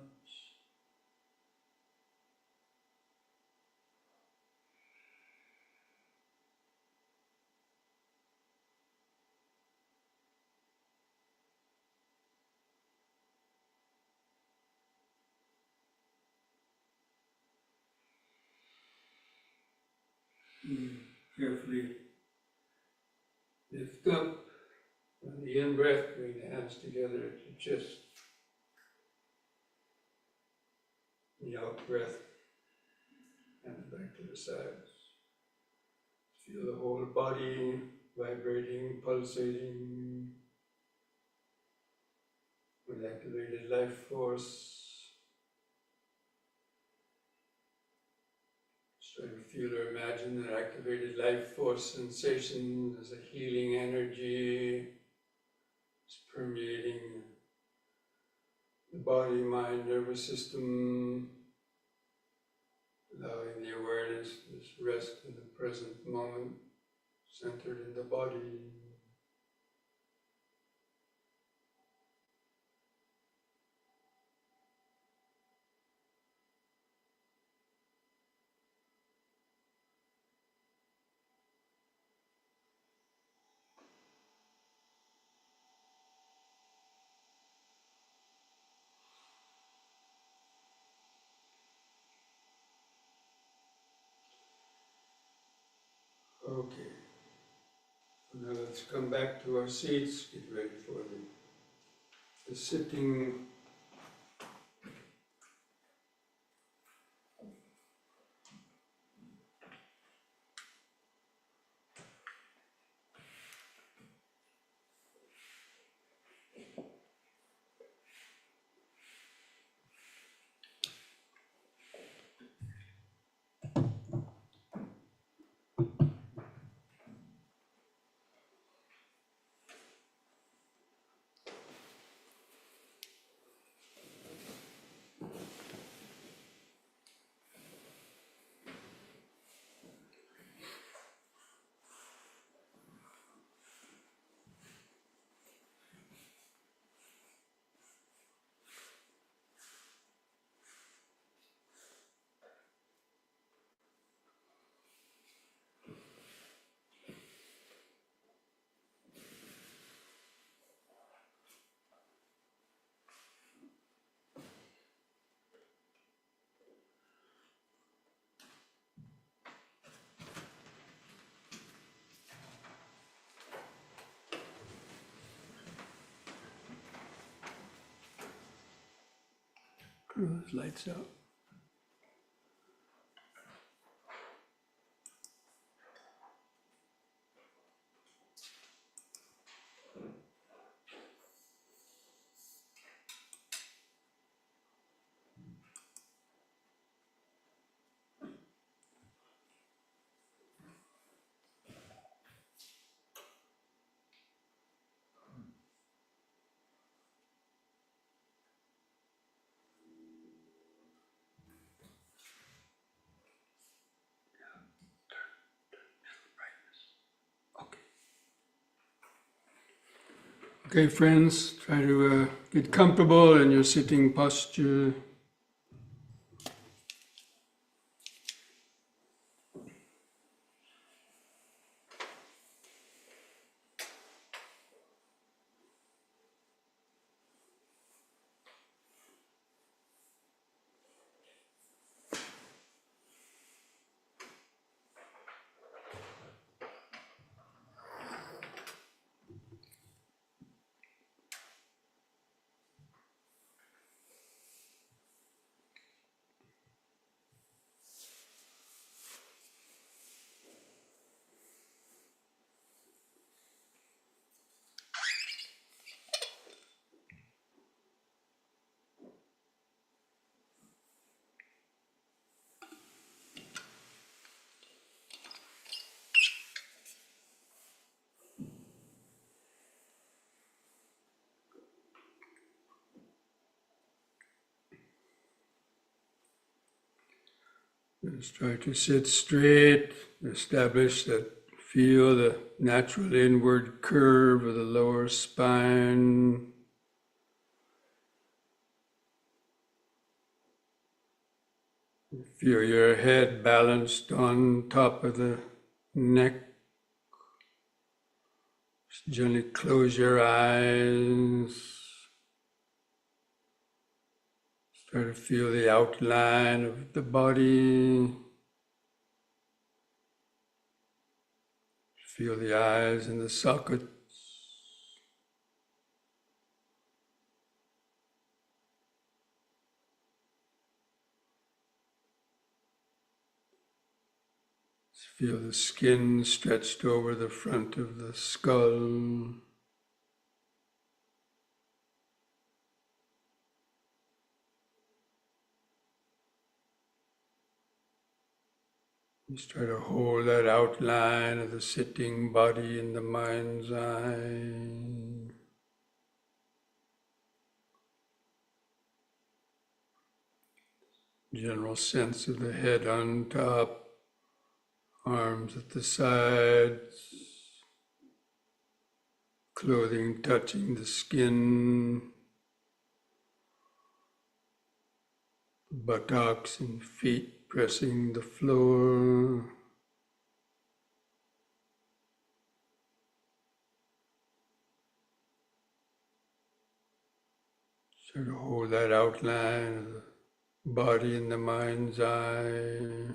Carefully lift up. On the in-breath, bring the hands together at your chest. The out-breath, hands back to the sides. Feel the whole body vibrating, pulsating with activated life force. Just try to feel or imagine that activated life force sensation as a healing energy. It's permeating the body, mind, nervous system, allowing the awareness to just rest in the present moment, centered in the body. Okay, so now let's come back to our seats, get ready for the sitting. Those lights out. Okay. Okay, friends, try to get comfortable in your sitting posture. Just try to sit straight, establish that, feel the natural inward curve of the lower spine. Feel your head balanced on top of the neck. Just gently close your eyes. Start to feel the outline of the body. Feel the eyes in the sockets. Feel the skin stretched over the front of the skull. Just try to hold that outline of the sitting body in the mind's eye. General sense of the head on top, arms at the sides, clothing touching the skin, buttocks and feet pressing the floor. Try to hold that outline of the body in the mind's eye.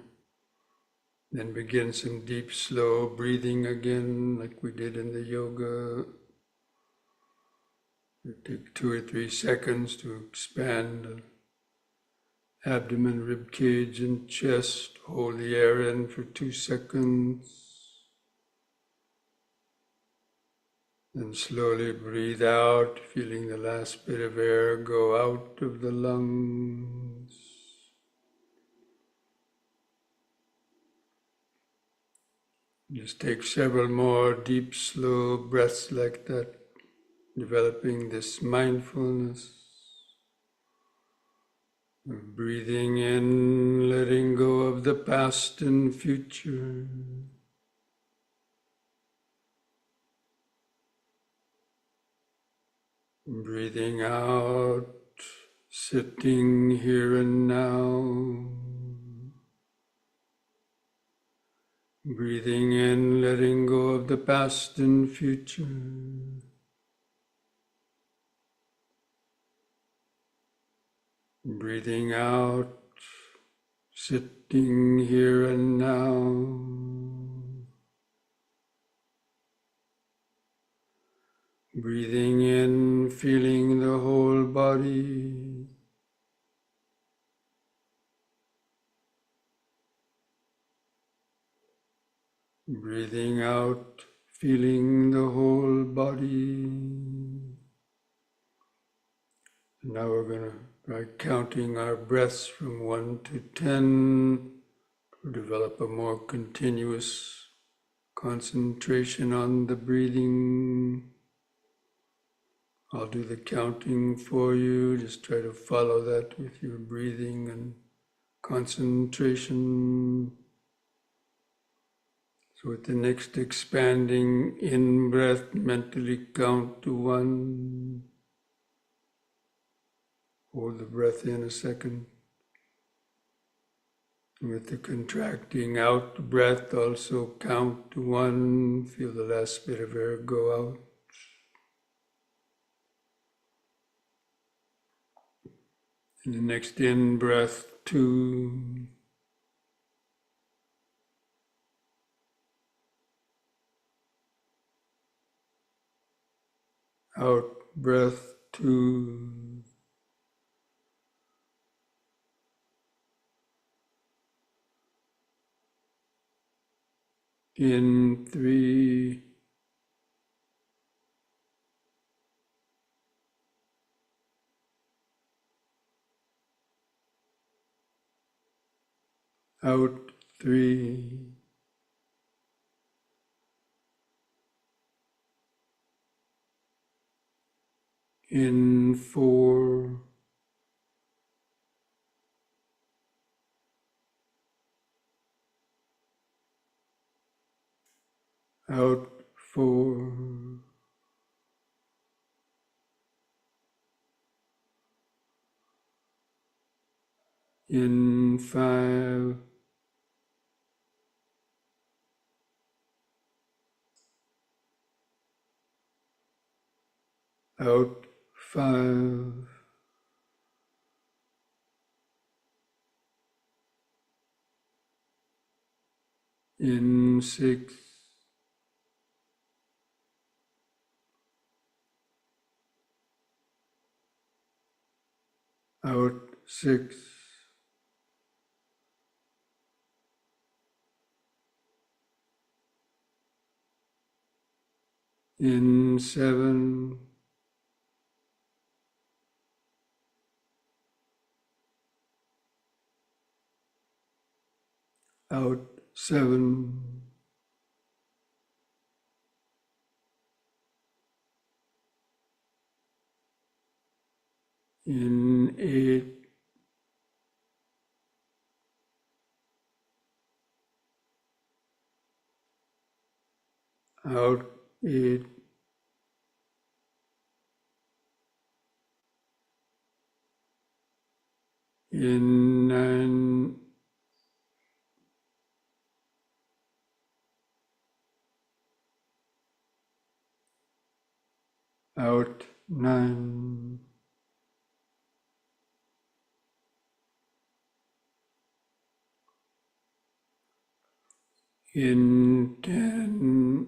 Then begin some deep, slow breathing again, like we did in the yoga. Take 2 or 3 seconds to expand the abdomen, rib cage, and chest. Hold the air in for 2 seconds. Then slowly breathe out, feeling the last bit of air go out of the lungs. Just take several more deep, slow breaths like that, developing this mindfulness of breathing in, letting go of the past and future. Breathing out, sitting here and now. Breathing in, letting go of the past and future. Breathing out, sitting here and now. Breathing in, feeling the whole body. Breathing out, feeling the whole body. Now we're going to try counting our breaths from 1 to 10 to develop a more continuous concentration on the breathing. I'll do the counting for you. Just try to follow that with your breathing and concentration. So with the next expanding in-breath, mentally count to 1. Hold the breath in a second. With the contracting out breath, also count to 1. Feel the last bit of air go out. And the next in-breath, 2. Out breath, 2. In, 3. Out, 3. In, 4. Out, 4. In, 5. Out, 5. In, 6. out 6, in 7, out 7, in 8, out 8, in 9, out 9, in 10,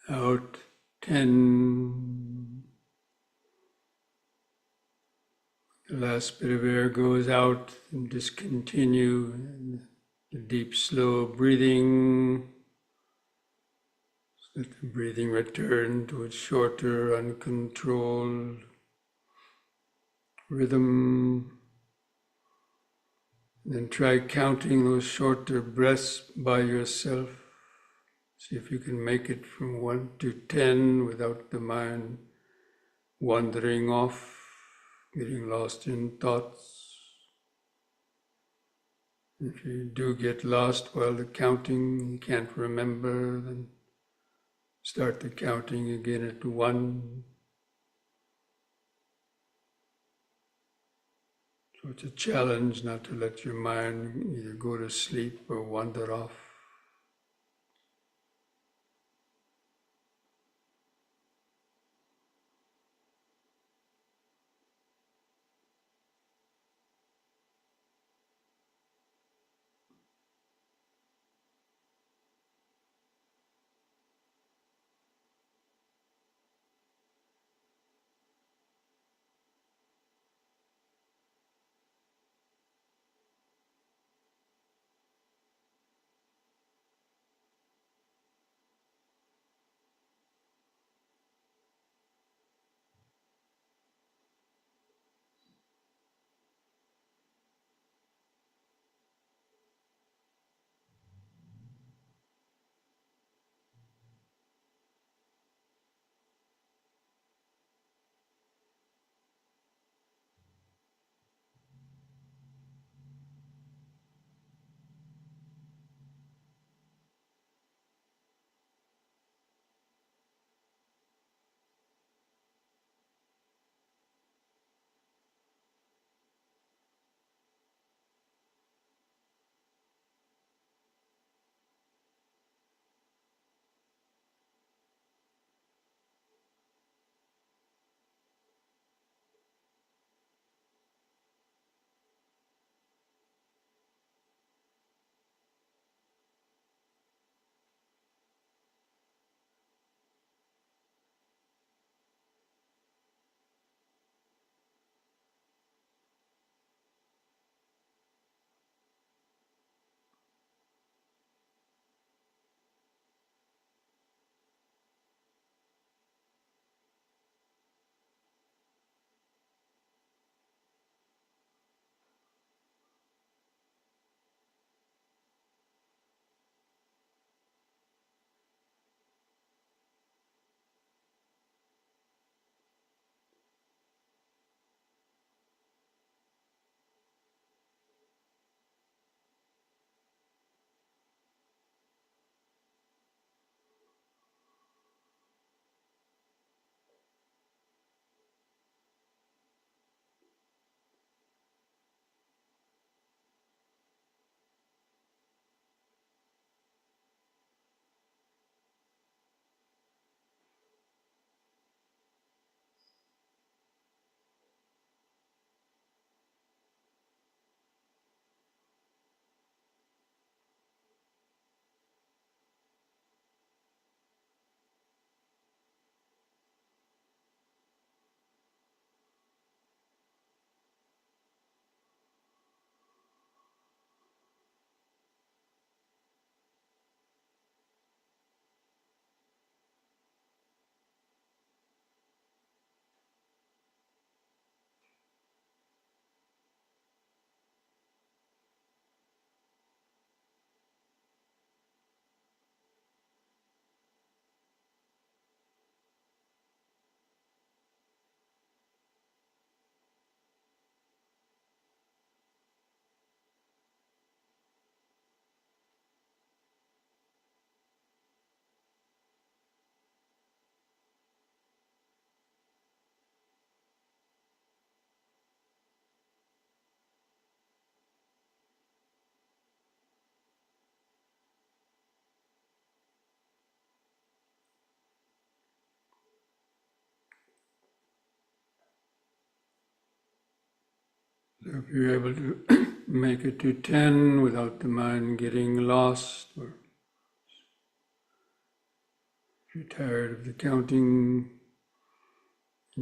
out 10. The last bit of air goes out and discontinue. And the deep, slow breathing. Let the breathing return to its shorter, uncontrolled rhythm. Then try counting those shorter breaths by yourself. See if you can make it from 1 to 10 without the mind wandering off, getting lost in thoughts. If you do get lost while the counting, you can't remember, then start the counting again at 1. So it's a challenge not to let your mind either go to sleep or wander off. If you're able to make it to 10 without the mind getting lost, or if you're tired of the counting,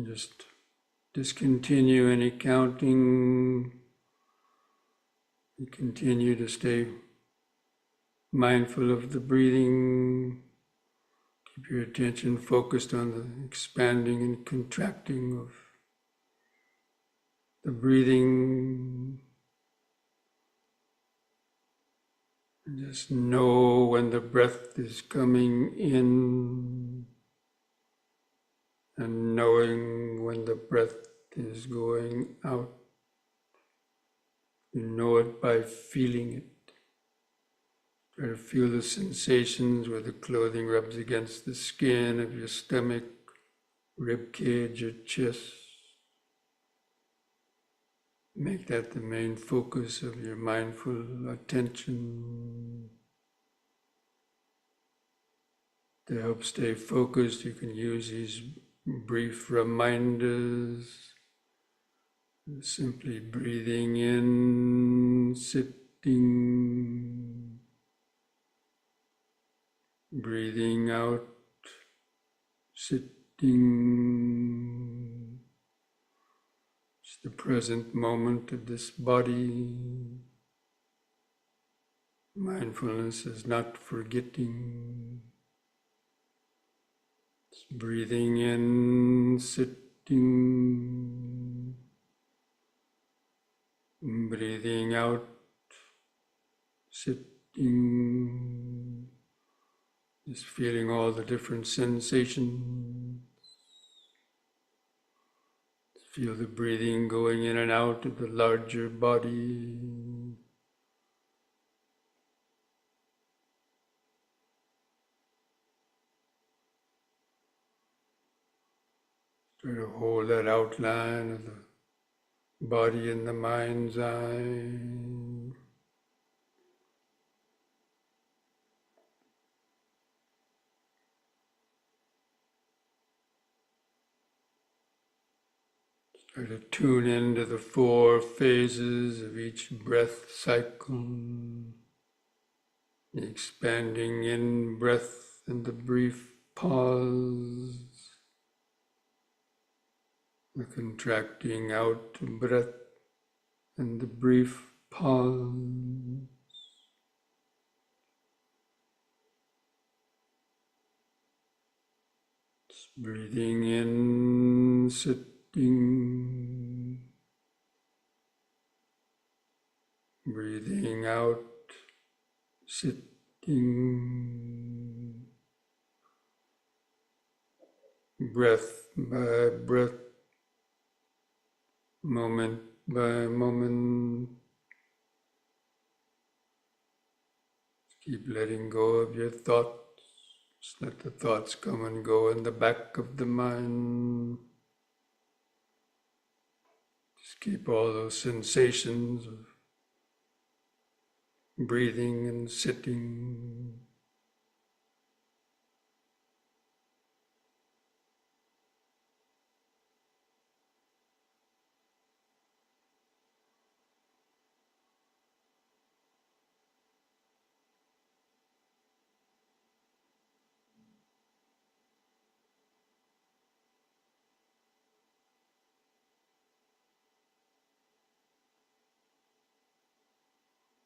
just discontinue any counting. You continue to stay mindful of the breathing. Keep your attention focused on the expanding and contracting of the breathing. Just know when the breath is coming in and knowing when the breath is going out. You know it by feeling it. Try to feel the sensations where the clothing rubs against the skin of your stomach, rib cage, or chest. Make that the main focus of your mindful attention. To help stay focused, you can use these brief reminders. Simply breathing in, sitting, breathing out, sitting. It's the present moment of this body. Mindfulness is not forgetting. It's breathing in, sitting, breathing out, sitting, just feeling all the different sensations. Feel the breathing going in and out of the larger body. Try to hold that outline of the body in the mind's eye. Try to tune into the 4 phases of each breath cycle. The expanding in breath and the brief pause. The contracting out breath and the brief pause. Just breathing in, sitting. Breathing out, sitting. Breath by breath, moment by moment. Keep letting go of your thoughts. Just let the thoughts come and go in the back of the mind. Just keep all those sensations of breathing and sitting.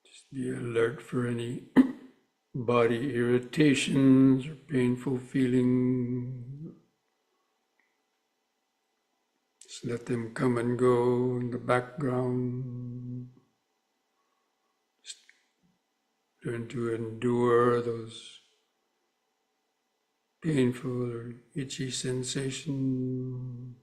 Just be alert for any body irritations or painful feelings. Just let them come and go in the background. Just learn to endure those painful or itchy sensations.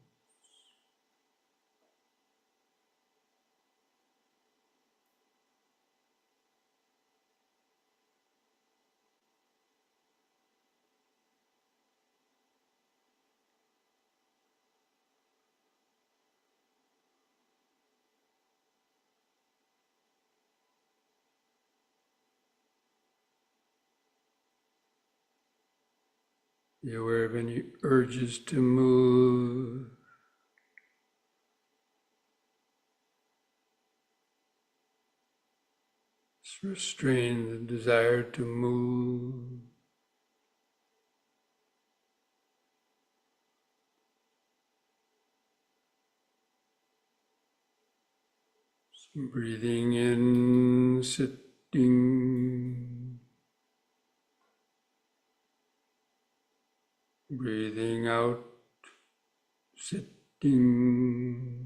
Be aware of any urges to move. restrain the desire to move. Breathing in, sitting. Breathing out, sitting.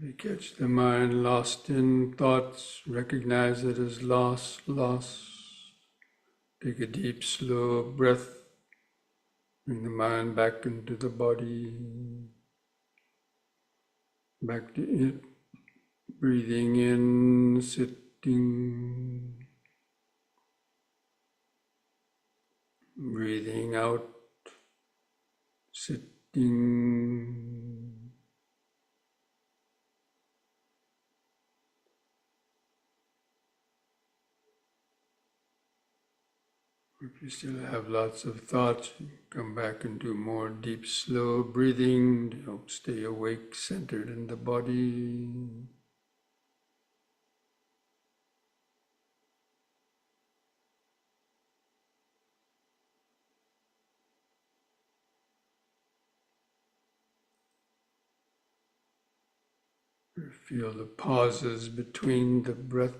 We catch the mind lost in thoughts, recognize it as lost. Take a deep, slow breath. Bring the mind back into the body, back to it. Breathing in, sitting. Breathing out, sitting. If you still have lots of thoughts, come back and do more deep, slow breathing to help stay awake, centered in the body. Feel the pauses between the breath.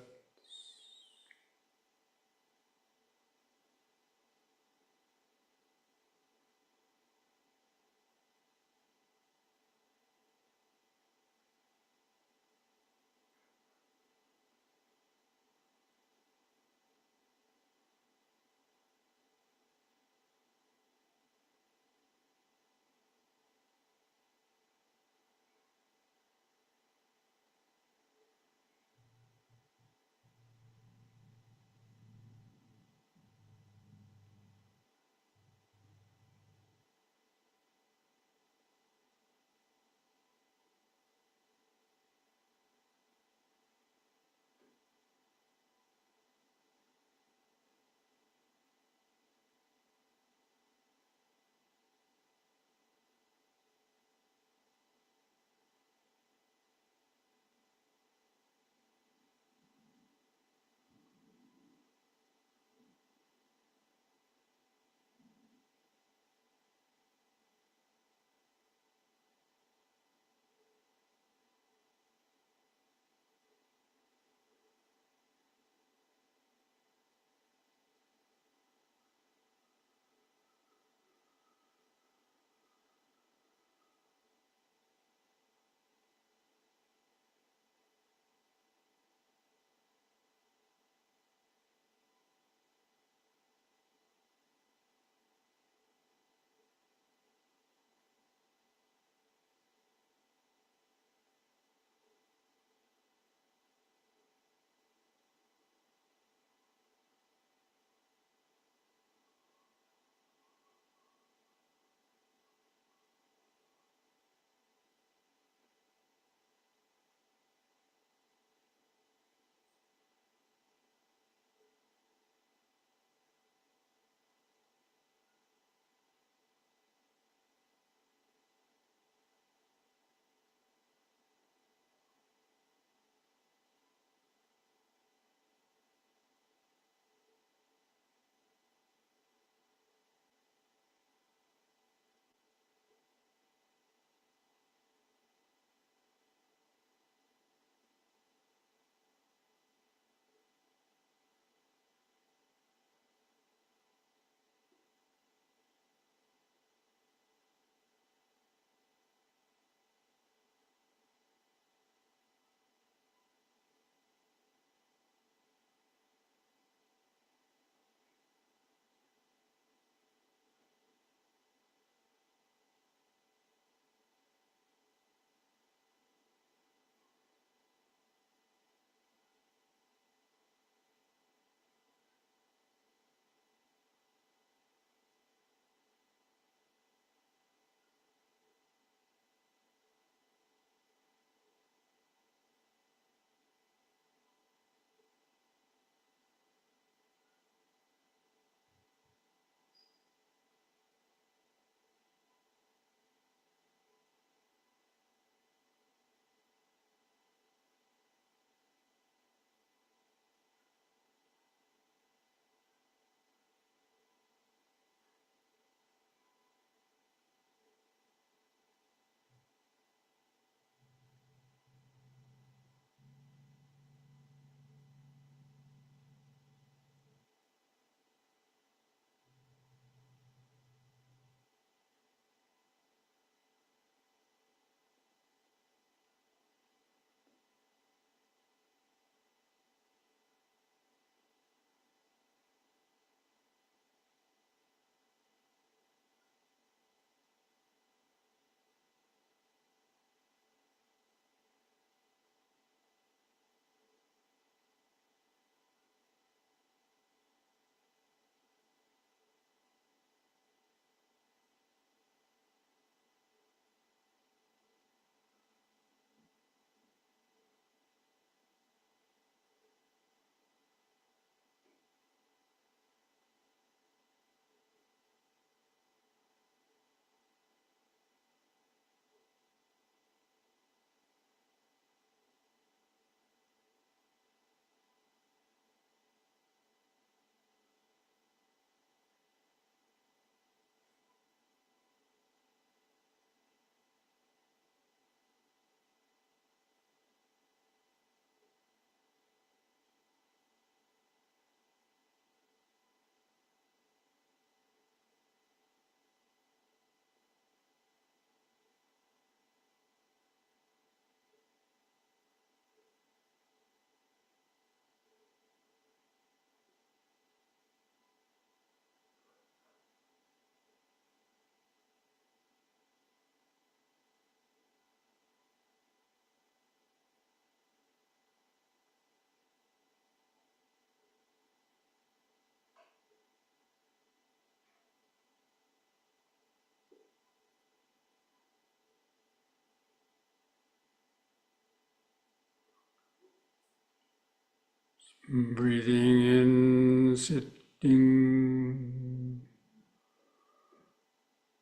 Breathing in, sitting.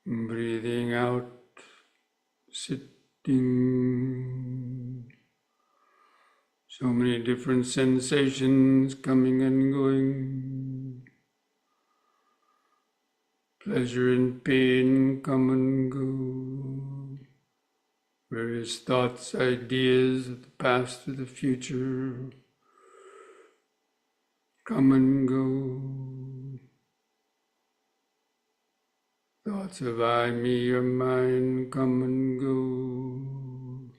Breathing out, sitting. So many different sensations coming and going. Pleasure and pain come and go. Various thoughts, ideas of the past or the future come and go. Thoughts of I, me, or mine come and go.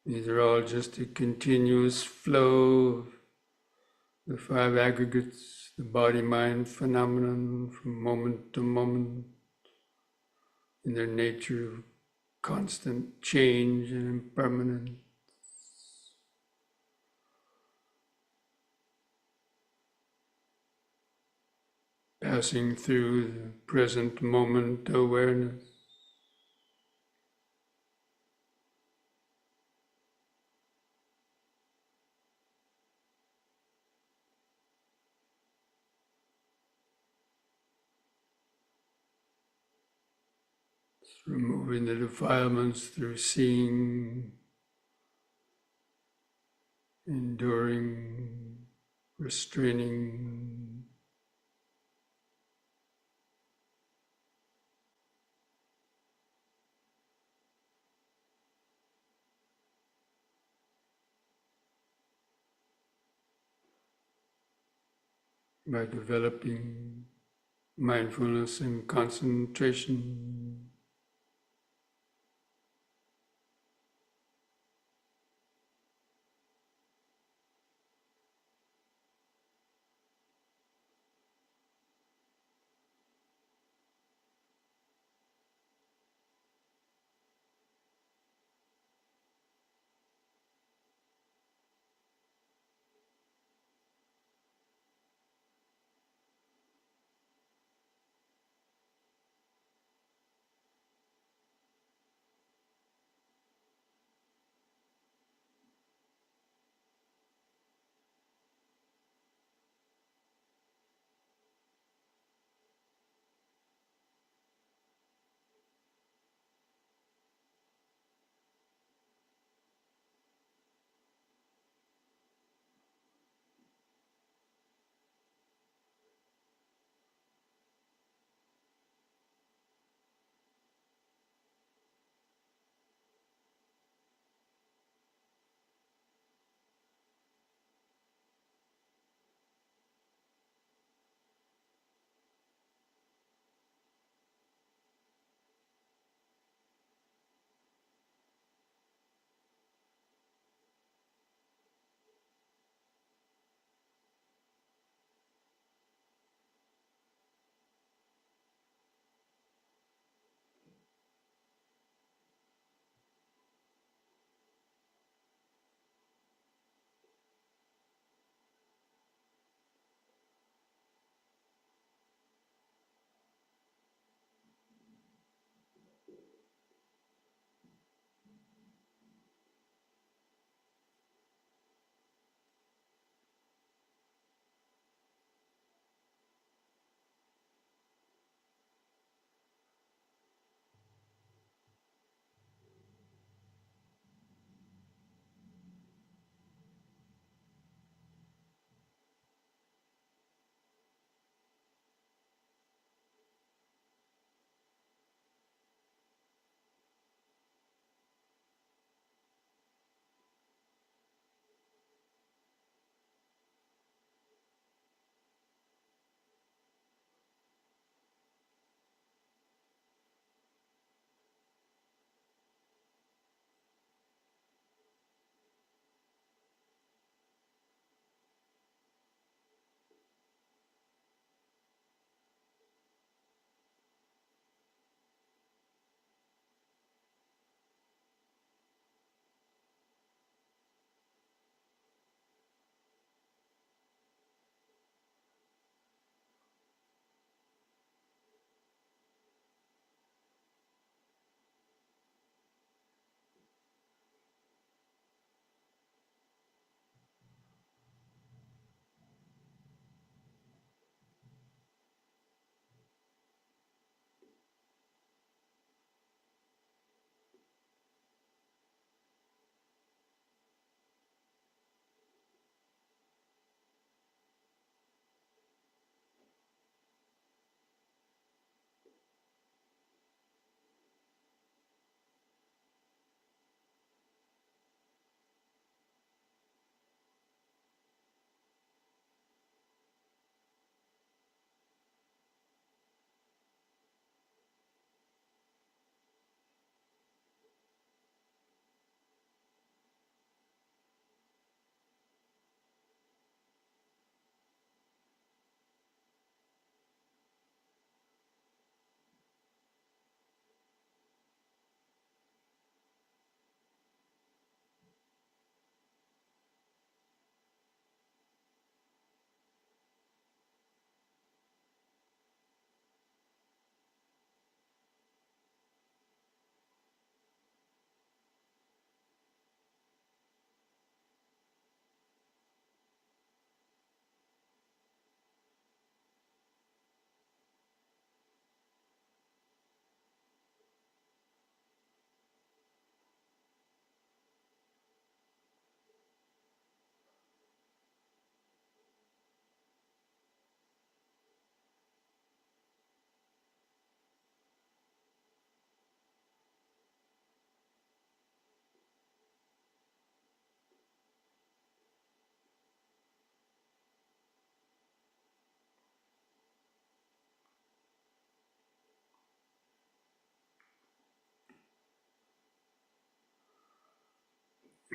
These are all just a continuous flow of the five aggregates, the body-mind phenomenon from moment to moment, in their nature of constant change and impermanence. Passing through the present moment awareness. Removing the defilements through seeing, enduring, restraining. By developing mindfulness and concentration.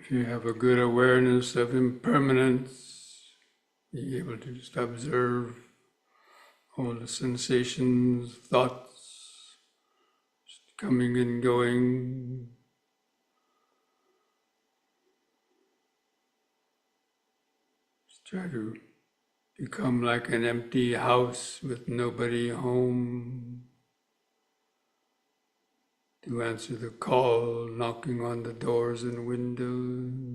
If you have a good awareness of impermanence, be able to just observe all the sensations, thoughts coming and going. Just try to become like an empty house with nobody home. To answer the call, knocking on the doors and windows.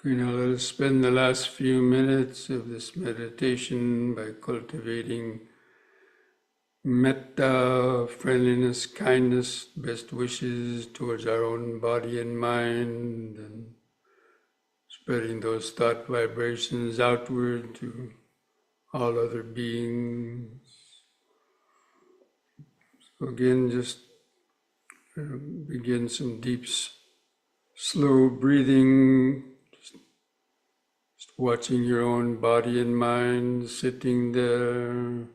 Now let us spend the last few minutes of this meditation by cultivating metta, friendliness, kindness, best wishes towards our own body and mind, and spreading those thought vibrations outward to all other beings. So again, just begin some deep, slow breathing, just watching your own body and mind sitting there. And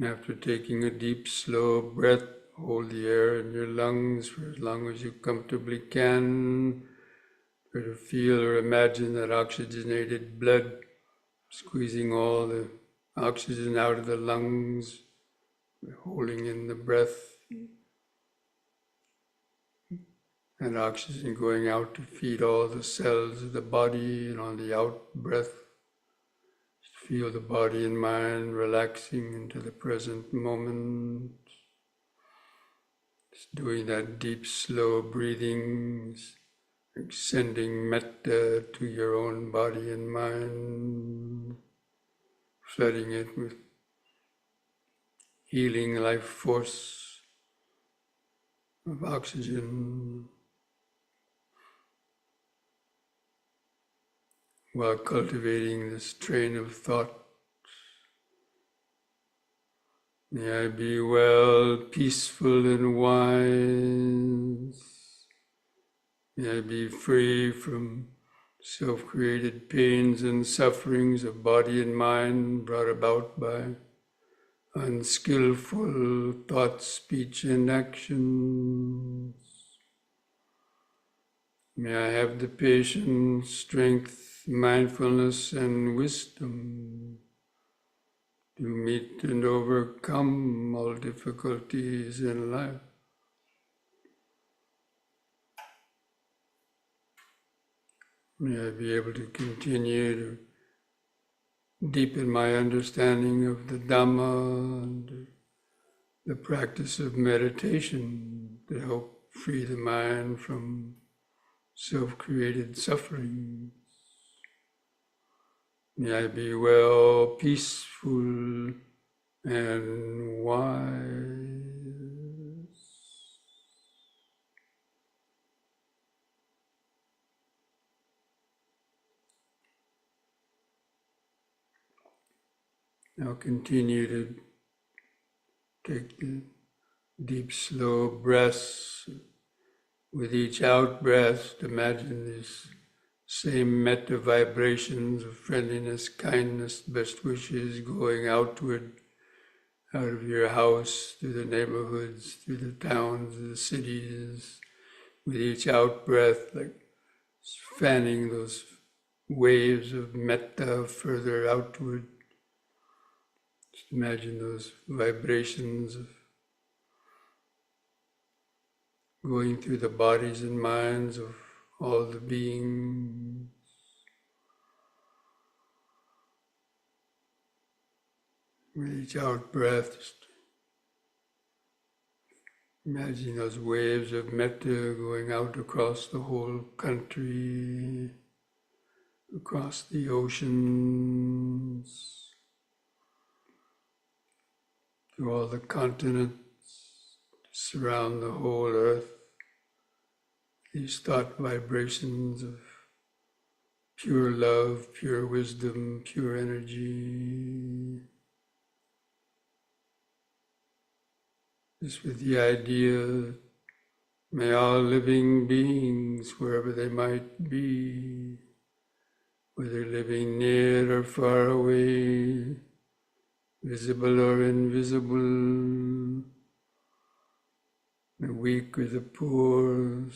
after taking a deep, slow breath, hold the air in your lungs for as long as you comfortably can. Try to feel or imagine that oxygenated blood squeezing all the oxygen out of the lungs, holding in the breath, and oxygen going out to feed all the cells of the body, and on the out breath, feel the body and mind relaxing into the present moment. Just doing that deep, slow breathing, extending metta to your own body and mind, flooding it with healing life force of oxygen, while cultivating this train of thought. May I be well, peaceful and wise. May I be free from self-created pains and sufferings of body and mind brought about by unskillful thought, speech, and actions. May I have the patience, strength, mindfulness, and wisdom to meet and overcome all difficulties in life. May I be able to continue to deepen my understanding of the Dhamma and the practice of meditation to help free the mind from self-created suffering. May I be well, peaceful, and wise. Now continue to take the deep, slow breaths. With each out-breath, imagine these same metta vibrations of friendliness, kindness, best wishes going outward, out of your house, through the neighborhoods, through the towns, the cities. With each out-breath, like fanning those waves of metta further outward. Just imagine those vibrations of going through the bodies and minds of all the beings. With each out breath, just imagine those waves of metta going out across the whole country, across the oceans, through all the continents, surround the whole earth. These thought vibrations of pure love, pure wisdom, pure energy. Just with the idea that may all living beings, wherever they might be, whether living near or far away, visible or invisible, the weak or the poor,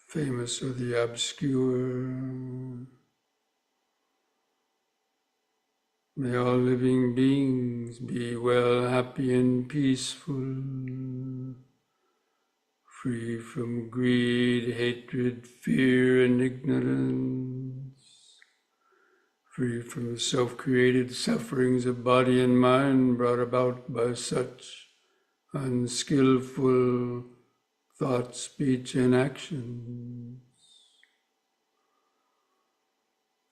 famous or the obscure. May all living beings be well, happy and peaceful, free from greed, hatred, fear and ignorance, free from the self-created sufferings of body and mind brought about by such unskillful thought, speech, and action.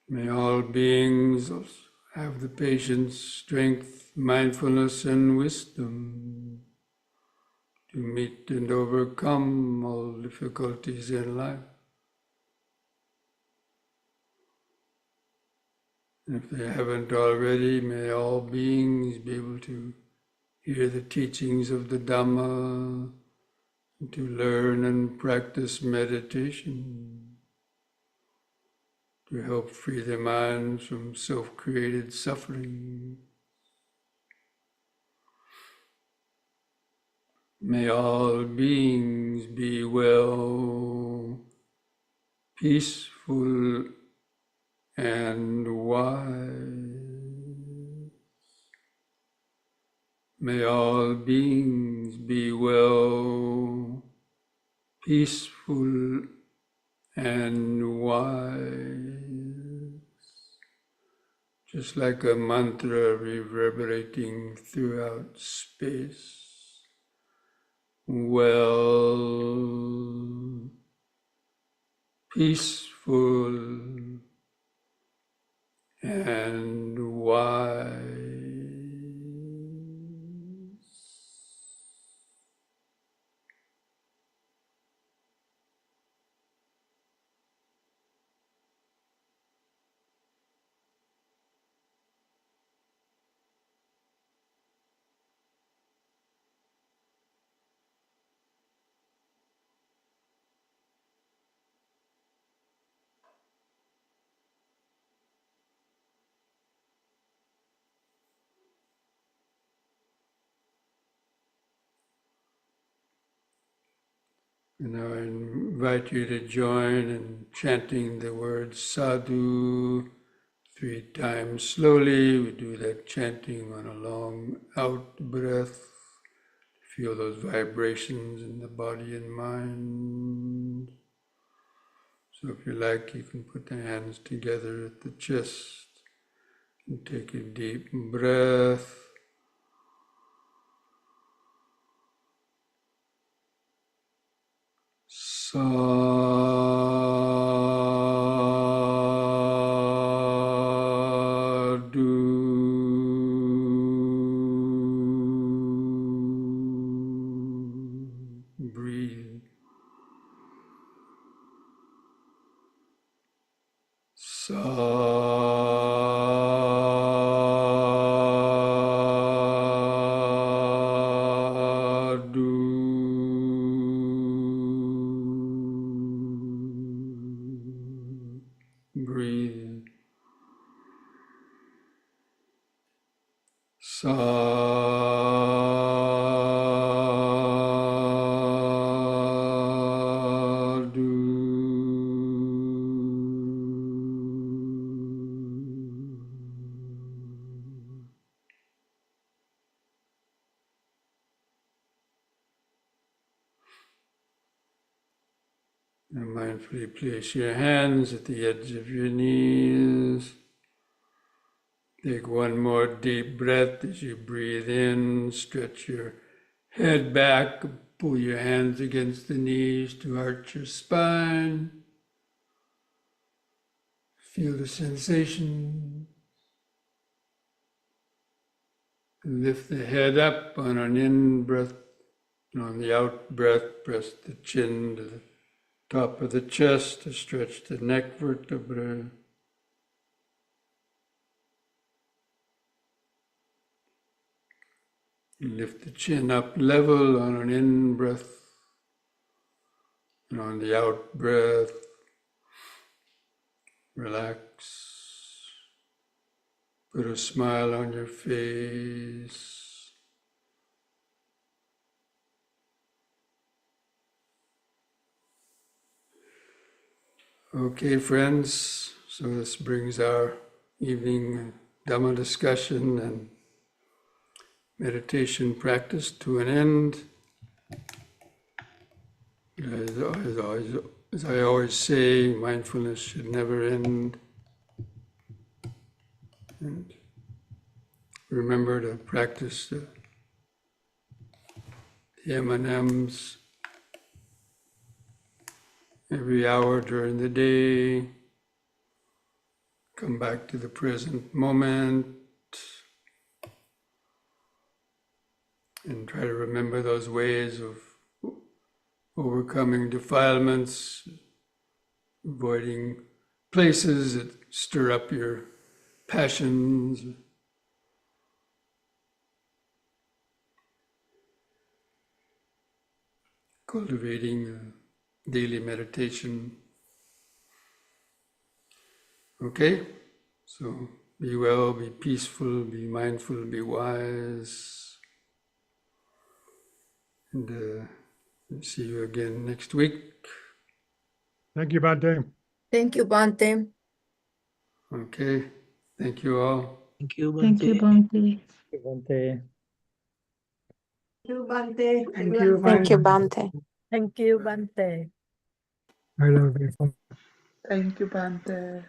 May all beings have the patience, strength, mindfulness, and wisdom to meet and overcome all difficulties in life. And if they haven't already, may all beings be able to hear the teachings of the Dhamma, and to learn and practice meditation, to help free their minds from self-created suffering. May all beings be well, peaceful, and wise. May all beings be well, peaceful, and wise. Just like a mantra reverberating throughout space. Well, peaceful, and wise. And now I invite you to join in chanting the word sadhu 3 times slowly. We do that chanting on a long out breath. Feel those vibrations in the body and mind. So if you like, you can put the hands together at the chest and take a deep breath. Sadhu. Breathe. Sadhu. Breathe. Sadhu. Now mindfully place your hands at the edge of your knees. Take one more deep breath as you breathe in. Stretch your head back. Pull your hands against the knees to arch your spine. Feel the sensation. Lift the head up on an in-breath. And on the out-breath, press the chin to the top of the chest to stretch the neck vertebra. Lift the chin up level on an in-breath. And on the out-breath, relax. Put a smile on your face. Okay, friends, so this brings our evening Dhamma discussion and meditation practice to an end. As I always say, mindfulness should never end. And remember to practice the M&Ms every hour during the day. Come back to the present moment and try to remember those ways of overcoming defilements, avoiding places that stir up your passions. Cultivating daily meditation. Okay? So be well, be peaceful, be mindful, be wise. And see you again next week. Thank you, Bhante. Thank you, Bhante. Okay? Thank you all. Thank you, Thank you, Bhante. Bhante. Thank you, Thank you, Bhante. Bhante. Thank you, Bhante. I love you. Thank you, Bhante.